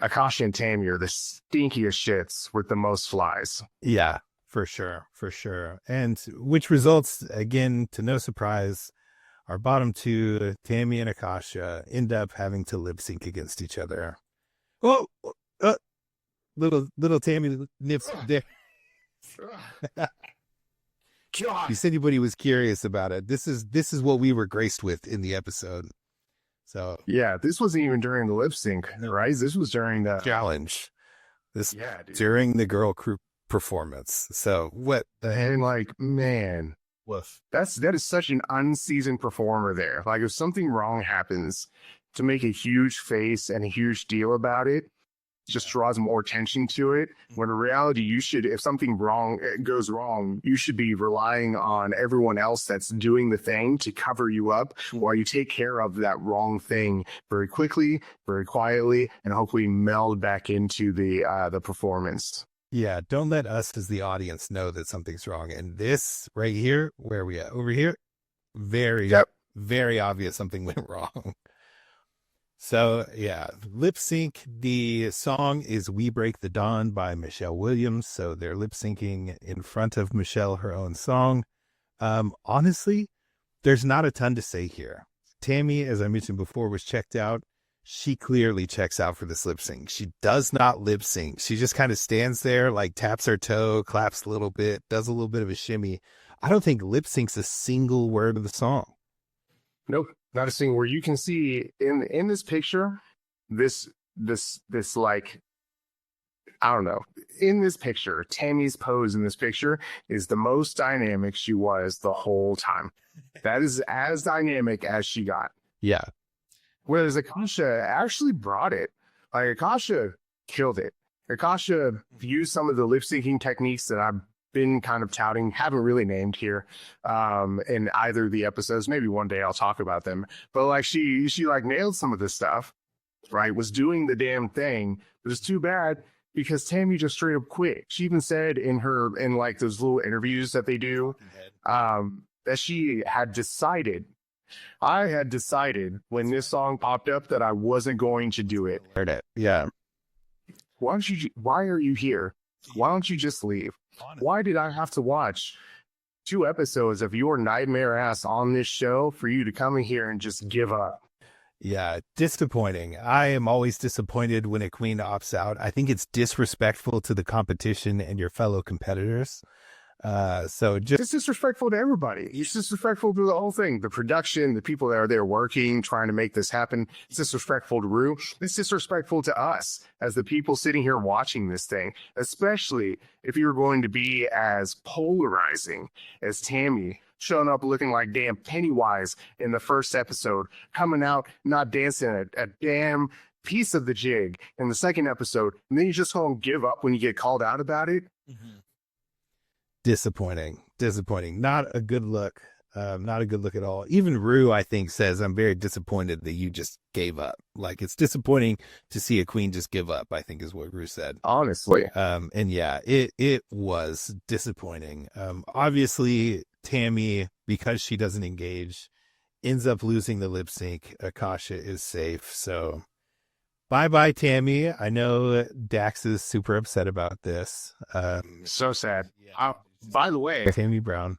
Speaker 4: Akasha and Tammy are the stinkiest shits with the most flies.
Speaker 3: Yeah, for sure. And which results, again, to no surprise, our bottom two, Tammy and Akasha, end up having to lip sync against each other. Well, little Tammy nips there.
Speaker 4: God.
Speaker 3: If anybody was curious about it, this is what we were graced with in the episode. So
Speaker 4: yeah, this wasn't even during the lip sync, right? This was during the
Speaker 3: challenge. During the girl group performance. So what?
Speaker 4: And like, man,
Speaker 3: woof.
Speaker 4: That is such an unseasoned performer there. Like, if something wrong happens, to make a huge face and a huge deal about it just draws more attention to it. When in reality, if something goes wrong, you should be relying on everyone else that's doing the thing to cover you up while you take care of that wrong thing very quickly, very quietly, and hopefully meld back into the performance.
Speaker 3: Yeah, don't let us as the audience know that something's wrong. And this right here, where are we at? Over here, very obvious something went wrong. So yeah, lip sync. The song is "We Break the Dawn" by Michelle Williams. So they're lip syncing in front of Michelle, her own song. Honestly, there's not a ton to say here. Tammy, as I mentioned before, was checked out. She clearly checks out for this lip sync. She does not lip sync. She just kind of stands there, like taps her toe, claps a little bit, does a little bit of a shimmy. I don't think lip syncs a single word of the song.
Speaker 4: Nope, not a single word. You can see in this picture, this like, I don't know. In this picture, Tammy's pose in this picture is the most dynamic she was the whole time. That is as dynamic as she got.
Speaker 3: Yeah.
Speaker 4: Whereas Akasha actually brought it. Like, Akasha killed it. Akasha used some of the lip syncing techniques that I've been kind of touting, haven't really named here in either of the episodes. Maybe one day I'll talk about them. But like she like nailed some of this stuff, right? Was doing the damn thing. But it's too bad because Tammy just straight up quit. She even said in like those little interviews that they do that she had decided. I had decided when this song popped up that I wasn't going to do it.
Speaker 3: Heard it. Yeah.
Speaker 4: Why are you here? Why don't you just leave? Why did I have to watch 2 episodes of your nightmare ass on this show for you to come in here and just give up?
Speaker 3: Yeah, disappointing. I am always disappointed when a queen opts out. I think it's disrespectful to the competition and your fellow competitors. So
Speaker 4: It's disrespectful to everybody. It's disrespectful to the whole thing. The production, the people that are there working, trying to make this happen. It's disrespectful to Ru. It's disrespectful to us as the people sitting here watching this thing, especially if you're going to be as polarizing as Tammy, showing up looking like damn Pennywise in the first episode, coming out not dancing a damn piece of the jig in the second episode, and then you just go and give up when you get called out about it.
Speaker 3: Mm-hmm. Disappointing. Not a good look. Not a good look at all. Even Ru, I think, says, "I'm very disappointed that you just gave up." Like, it's disappointing to see a queen just give up, I think is what Ru said.
Speaker 4: Honestly.
Speaker 3: And yeah, it was disappointing. Obviously, Tammy, because she doesn't engage, ends up losing the lip sync. Akasha is safe. So bye-bye, Tammy. I know Dax is super upset about this.
Speaker 4: So sad. By the way,
Speaker 3: Tammy Brown.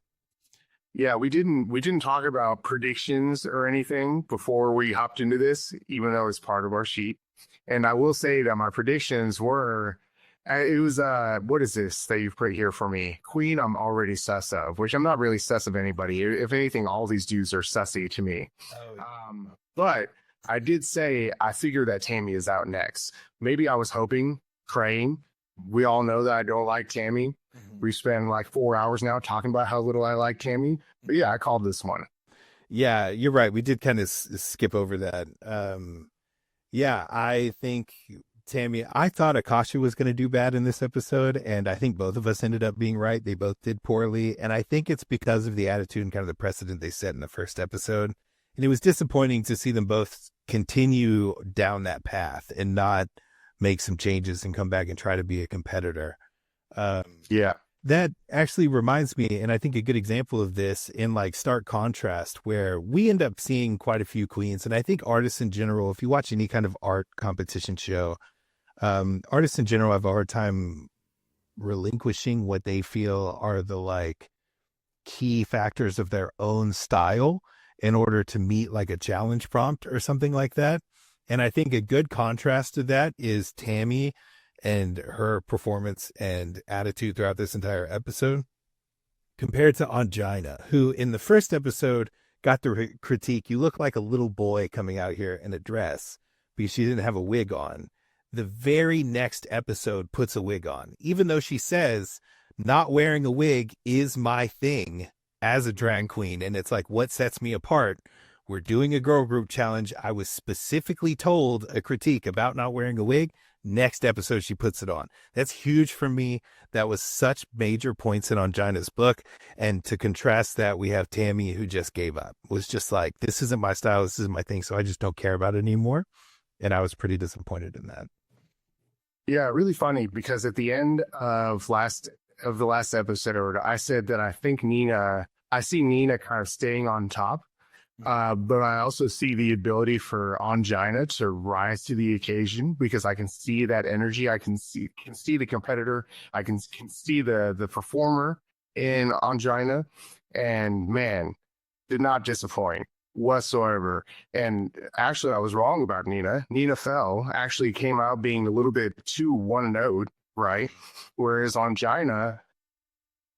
Speaker 4: Yeah, we didn't talk about predictions or anything before we hopped into this, even though it's part of our sheet. And I will say that my predictions were, it was, what is this that you've put here for me? Queen, I'm already sus of, which I'm not really sus of anybody. If anything, all these dudes are sussy to me. But I did say, I figure that Tammy is out next. Maybe I was hoping, praying. We all know that I don't like Tammy. We spend like 4 hours now talking about how little I like Tammy. But yeah, I called this one.
Speaker 3: Yeah, you're right. We did kind of skip over that. Yeah, I think Tammy, I thought Akasha was going to do bad in this episode, and I think both of us ended up being right. They both did poorly, and I think it's because of the attitude and kind of the precedent they set in the first episode. And it was disappointing to see them both continue down that path and not make some changes and come back and try to be a competitor.
Speaker 4: Yeah.
Speaker 3: That actually reminds me, and I think a good example of this in like stark contrast, where we end up seeing quite a few queens. And I think artists in general, if you watch any kind of art competition show, artists in general have a hard time relinquishing what they feel are the like key factors of their own style in order to meet like a challenge prompt or something like that. And I think a good contrast to that is Tammy and her performance and attitude throughout this entire episode compared to Angina, who in the first episode got the critique, "You look like a little boy coming out here in a dress," because she didn't have a wig on. The very next episode puts a wig on, even though she says not wearing a wig is my thing as a drag queen. And it's like, what sets me apart? We're doing a girl group challenge. I was specifically told a critique about not wearing a wig. Next episode, she puts it on. That's huge for me. That was such major points in Angina's book. And to contrast that, we have Tammy, who just gave up. Was just like, this isn't my style. This isn't my thing. So I just don't care about it anymore. And I was pretty disappointed in that.
Speaker 4: Yeah, really funny because at the end of the last episode, I said that I think I see Nina kind of staying on top. But I also see the ability for Angina to rise to the occasion because I can see that energy. I can see the competitor. I can see the performer in Angina, and man, did not disappoint whatsoever. And actually, I was wrong about Nina. Nina Fell actually came out being a little bit too one note, right? Whereas Angina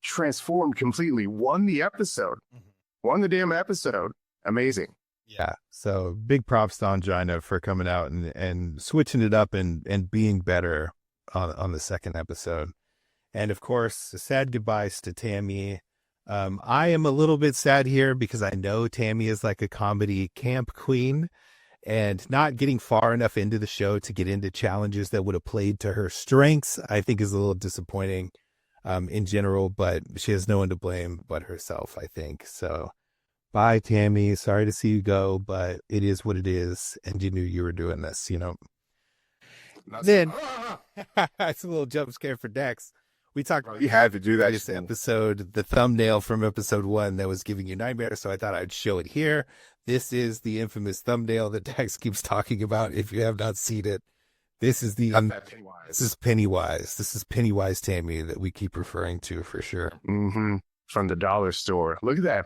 Speaker 4: transformed completely, won the episode, won the damn episode. Amazing.
Speaker 3: Yeah. So big props to Angina for coming out and switching it up and being better on the second episode. And of course, sad goodbyes to Tammy. I am a little bit sad here because I know Tammy is like a comedy camp queen and not getting far enough into the show to get into challenges that would have played to her strengths, I think is a little disappointing in general, but she has no one to blame but herself, I think. So bye, Tammy. Sorry to see you go, but it is what it is. And you knew you were doing this, you know. Then, it's a little jump scare for Dex. We talked about
Speaker 4: You had to do that.
Speaker 3: this episode, the thumbnail from episode 1 that was giving you nightmares, so I thought I'd show it here. This is the infamous thumbnail that Dex keeps talking about. If you have not seen it, this is this is Pennywise. This is Pennywise Tammy that we keep referring to for sure.
Speaker 4: From the dollar store. Look at that.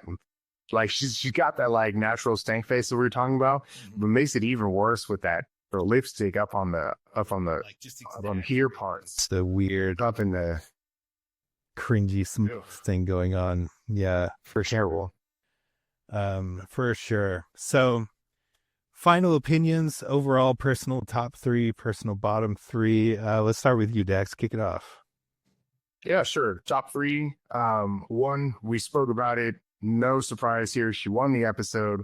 Speaker 4: Like she's got that like natural stank face that we were talking about, but makes it even worse with that her lipstick up on the
Speaker 3: Like just
Speaker 4: up on here parts,
Speaker 3: It's the weird,
Speaker 4: up in the
Speaker 3: cringy thing going on. Yeah,
Speaker 4: for sure.
Speaker 3: for sure. So, final opinions, overall, personal top 3, personal bottom 3. Let's start with you, Dex. Kick it off.
Speaker 4: Yeah, sure. Top 3. One, we spoke about it. No surprise here. She won the episode.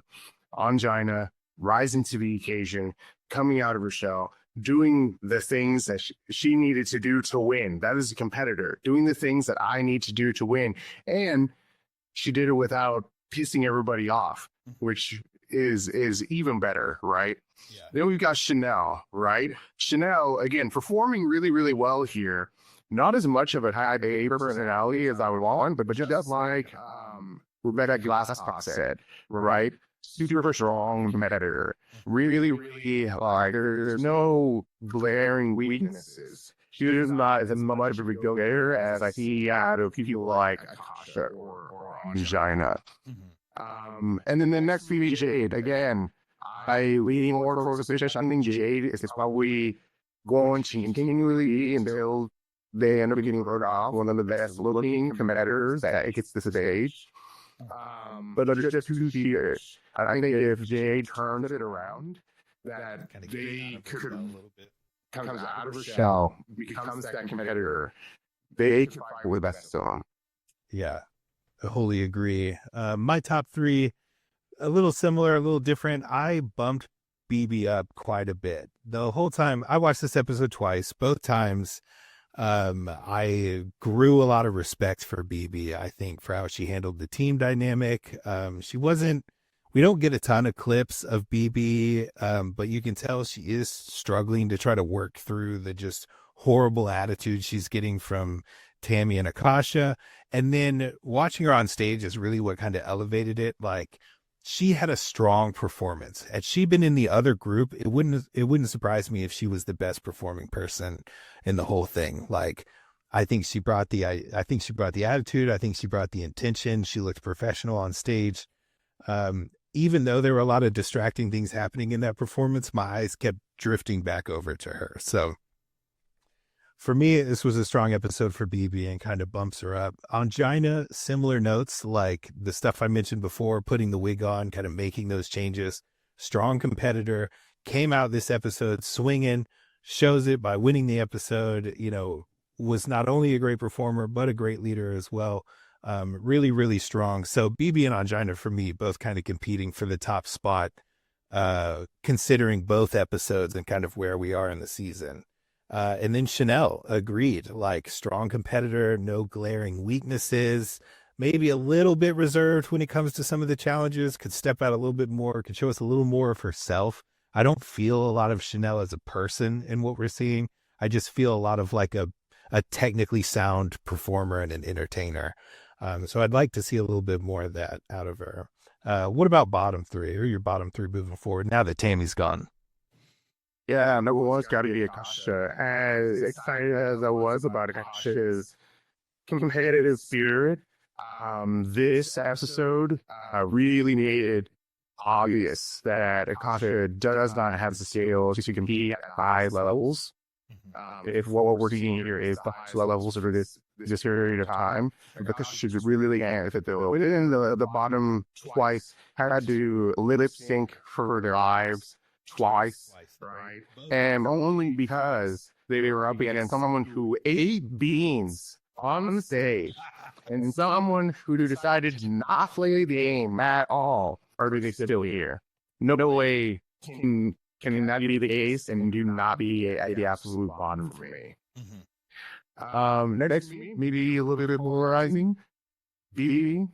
Speaker 4: Angina, rising to the occasion, coming out of her shell, doing the things that she needed to do to win. That is a competitor, doing the things that I need to do to win. And she did it without pissing everybody off, which is even better, right?
Speaker 3: Yeah.
Speaker 4: Then we've got Chanel, right? Chanel, again, performing really, really well here. Not as much of a high personality as I would want, but just like Rebecca Glass said, right? Super strong competitor. Really, really like there's no glaring weaknesses. She is not as much of a go-getter as I see out of people like Akasha or Angina. And then the next be Jade. Again, I lean more towards the position. I think Jade is probably going to continually until they end up getting voted off. One of the best looking competitors that gets to the stage. But just 2 years, I think if Jade turned it around, that they could comes out of her shell, becomes that competitor, they can fight with the best of them.
Speaker 3: Yeah, I wholly agree. My top 3, a little similar, a little different. I bumped BB up quite a bit. The whole time, I watched this episode twice. Both times, I grew a lot of respect for BB, I think, for how she handled the team dynamic. We don't get a ton of clips of BB, but you can tell she is struggling to try to work through the just horrible attitude she's getting from Tammy and Akasha. And then watching her on stage is really what kind of elevated it. Like, she had a strong performance. Had she been in the other group, it wouldn't surprise me if she was the best performing person in the whole thing. Like, I think she brought the attitude. I think she brought the intention. She looked professional on stage. Even though there were a lot of distracting things happening in that performance, my eyes kept drifting back over to her. So for me, this was a strong episode for BB and kind of bumps her up. Angina, similar notes, like the stuff I mentioned before, putting the wig on, kind of making those changes. Strong competitor, came out this episode swinging, shows it by winning the episode, was not only a great performer, but a great leader as well. Really, really strong. So BB and Angina for me, both kind of competing for the top spot, considering both episodes and kind of where we are in the season. And then Chanel, agreed, like strong competitor, no glaring weaknesses, maybe a little bit reserved when it comes to some of the challenges, could step out a little bit more, could show us a little more of herself. I don't feel a lot of Chanel as a person in what we're seeing. I just feel a lot of like a technically sound performer and an entertainer. So I'd like to see a little bit more of that out of her. What about bottom three? Who are your bottom three moving forward now that Tammy's gone?
Speaker 4: Yeah, number one's got to be Akasha. As excited as I was about Akasha's competitive spirit, this episode really made it obvious that Akasha does not have the skills to compete at high levels. If what we're working here is the high levels over this period of time, because she's really can't fit the bill. Within the bottom twice had to lip sync for their lives twice, right? And only because they were up against someone who ate beans on the stage and someone who decided to not play the game at all. Are they still here? No way can that be the case and do not be the absolute bottom for me. Next, maybe a little bit more rising. BB.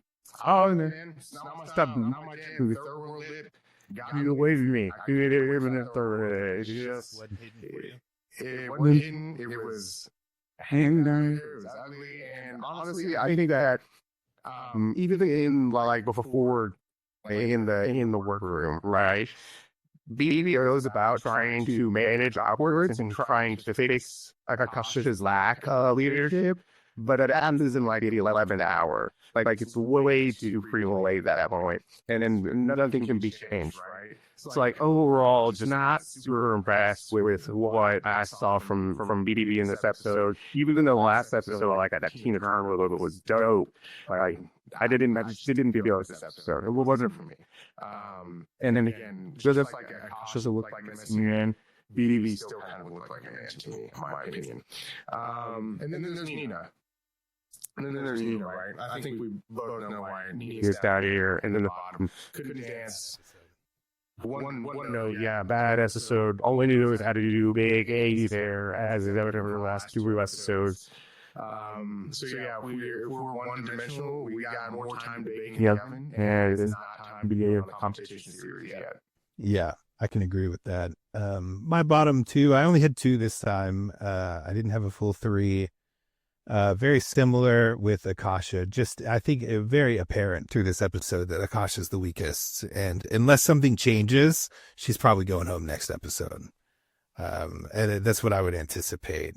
Speaker 4: Oh, man. Stop. Not my jam. The third one lit. Got away from me. It just, it wasn't hidden. It was hanging down. It was ugly. And honestly, I think that even in like before in the workroom, right? BBO is about trying to manage upwards and trying to fix Akasha's lack of leadership, but it ends in like the 11th hour. Like it's way too late at that point, and then nothing can be changed, right? It's like overall, just not super impressed with what I saw from BBB in this episode. Even in the last episode, like that Tina Turner was dope. Like I just didn't feel like this episode. It wasn't for me. And then again, just like Akasha looked like a missing man, BBB still kind of looked like a man to me, in my opinion. And then there's Nina. And then there's Nina, right? I think we both know why Nina's down here. And then the bottom couldn't dance. Bad episode. All we knew was how to do big A there, as is evident in the last two episodes. So yeah, if we're one-dimensional, we got more time to bake. Yep, and it's not time to be in the competition series yet.
Speaker 3: Yeah, I can agree with that. My bottom two, I only had two this time. I didn't have a full three. Very similar with Akasha. Just, I think, very apparent through this episode that Akasha's the weakest. And unless something changes, she's probably going home next episode. And that's what I would anticipate.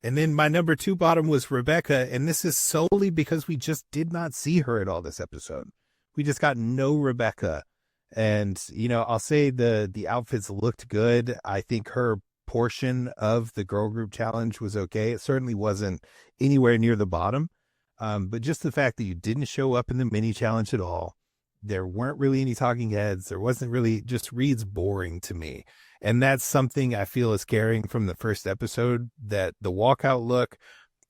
Speaker 3: And then my number two bottom was Rebecca. And this is solely because we just did not see her at all this episode. We just got no Rebecca. And, you know, I'll say the outfits looked good. I think her portion of the girl group challenge was okay. It certainly wasn't anywhere near the bottom. But just the fact that you didn't show up in the mini challenge at all, there weren't really any talking heads. There wasn't really, just reads boring to me. And that's something I feel is carrying from the first episode, that the walkout look,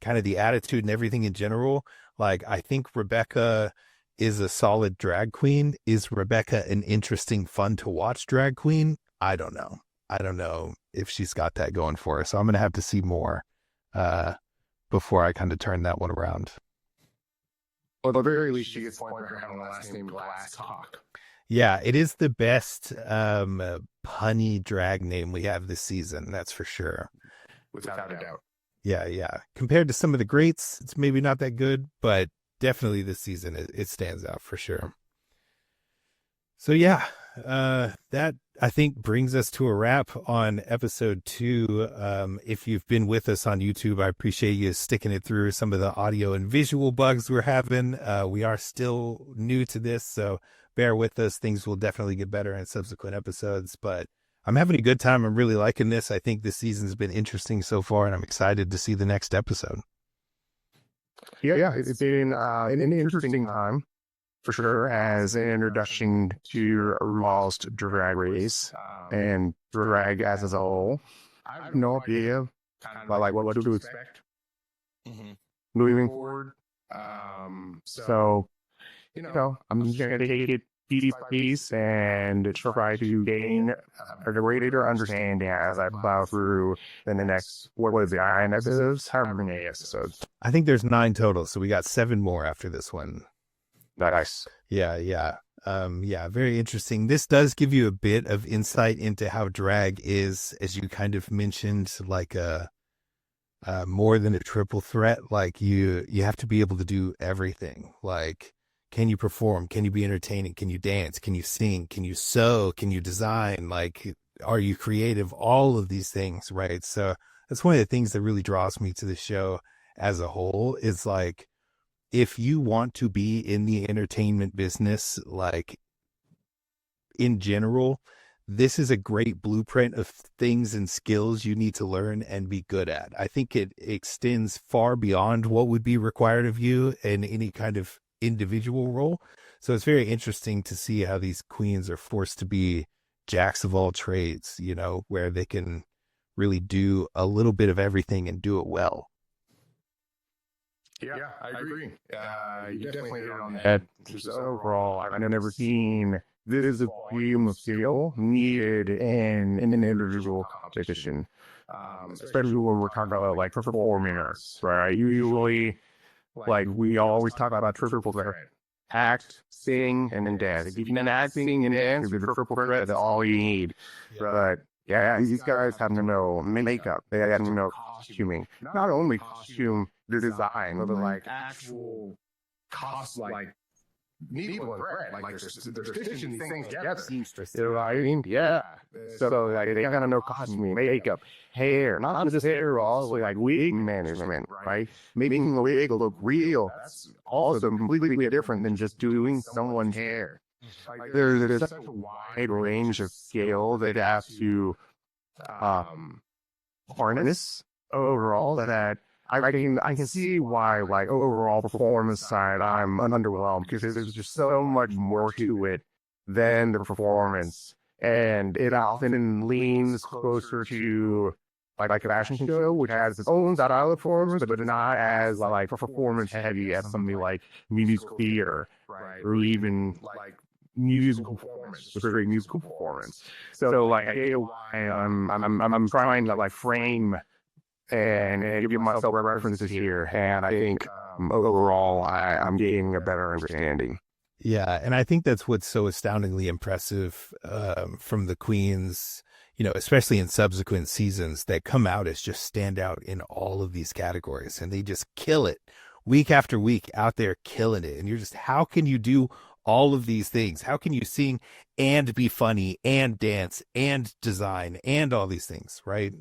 Speaker 3: kind of the attitude and everything in general. Like, I think Rebecca is a solid drag queen. Is Rebecca an interesting, fun to watch drag queen? I don't know. I don't know if she's got that going for her. So I'm going to have to see more before I kind of turn that one around.
Speaker 4: Well, at the very least, she gets point for having the last name Glass Talk.
Speaker 3: Yeah, it is the best punny drag name we have this season. That's for sure.
Speaker 4: Without a doubt.
Speaker 3: Yeah. Compared to some of the greats, it's maybe not that good, but definitely this season it stands out for sure. So yeah, that I think brings us to a wrap on episode 2. If you've been with us on YouTube, I appreciate you sticking it through some of the audio and visual bugs we're having. We are still new to this, so bear with us. Things will definitely get better in subsequent episodes, but I'm having a good time. I'm really liking this. I think this season's been interesting so far, and I'm excited to see the next episode.
Speaker 4: Yeah, it's been an interesting time, for sure, as an introduction to RuPaul's Drag Race and drag as a whole. I have no idea like what to expect moving forward. So, you know, I'm just going to take it piece by piece and try to gain a greater understanding as I plow through in the next, what was it, 9 episodes? However many episodes.
Speaker 3: I think there's 9 total, so we got 7 more after this one.
Speaker 4: Nice.
Speaker 3: Yeah. Very interesting. This does give you a bit of insight into how drag is, as you kind of mentioned, like more than a triple threat. Like you have to be able to do everything. Like Can you perform? Can you be entertaining? Can you dance? Can you sing? Can you sew? Can you design? Like, are you creative? All of these things, right? So that's one of the things that really draws me to the show as a whole is like, if you want to be in the entertainment business, like in general, this is a great blueprint of things and skills you need to learn and be good at. I think it extends far beyond what would be required of you in any kind of individual role. So it's very interesting to see how these queens are forced to be jacks of all trades, you know, where they can really do a little bit of everything and do it well.
Speaker 4: Yeah, I agree. You definitely hit on that. Just overall, I've never seen this volume of skill needed in an individual competition, especially when we're talking about like performers, right? Usually, like we always talk about triple threat: act, sing, and then dance. If you can act, sing, and dance, the triple threat is all you need. But yeah, these guys have to know makeup. They have to know costuming. Not only costume design, but like actual cost, like needle and thread. Like they're stitching these things together. You know what I mean? Yeah. So like they gotta know costuming, makeup, hair, not just hair, also like wig management, right? Making the wig look real. That's also completely different than just doing someone's hair. Like there's such a wide range of skill that have to harness overall that I can see why, like, overall performance side, I'm underwhelmed because there's just so much more to it than the performance, and it often leans closer to like a fashion show, which has its own style of performance, but not as like performance heavy as something like musical theater, right, or even like musical performance, straight musical performance. So like, I get why I'm trying to like frame and give myself references here, and I think overall I'm getting a better understanding.
Speaker 3: Yeah, and I think that's what's so astoundingly impressive from the queens, you know, especially in subsequent seasons that come out as just stand out in all of these categories, and they just kill it week after week out there killing it. And you're just, how can you do all of these things? How can you sing and be funny and dance and design and all these things, right?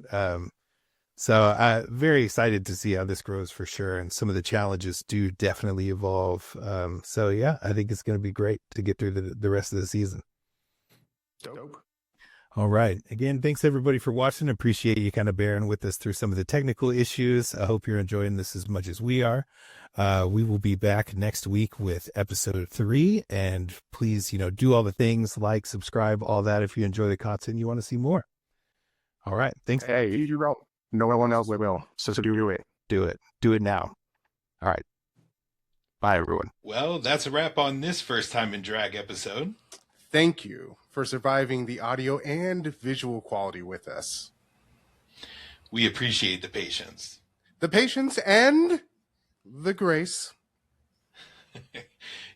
Speaker 3: So I'm very excited to see how this grows for sure. And some of the challenges do definitely evolve. So yeah, I think it's going to be great to get through the rest of the season.
Speaker 4: Dope.
Speaker 3: All right. Again, thanks everybody for watching. Appreciate you kind of bearing with us through some of the technical issues. I hope you're enjoying this as much as we are. We will be back next week with episode 3. And please, you know, do all the things, like, subscribe, all that if you enjoy the content and you want to see more. All right. Thanks.
Speaker 4: Hey, you wrote. No one else will. So do it.
Speaker 3: Do it. Do it now. All right. Bye, everyone.
Speaker 1: Well, that's a wrap on this First Time in Drag episode.
Speaker 2: Thank you for surviving the audio and visual quality with us.
Speaker 1: We appreciate the patience.
Speaker 2: The patience and the grace.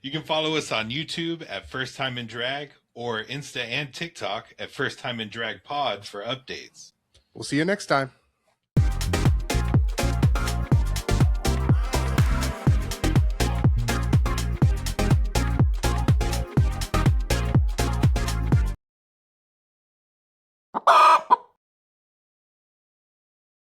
Speaker 1: You can follow us on YouTube at First Time in Drag or Insta and TikTok at First Time in Drag Pod for updates.
Speaker 2: We'll see you next time. Ah!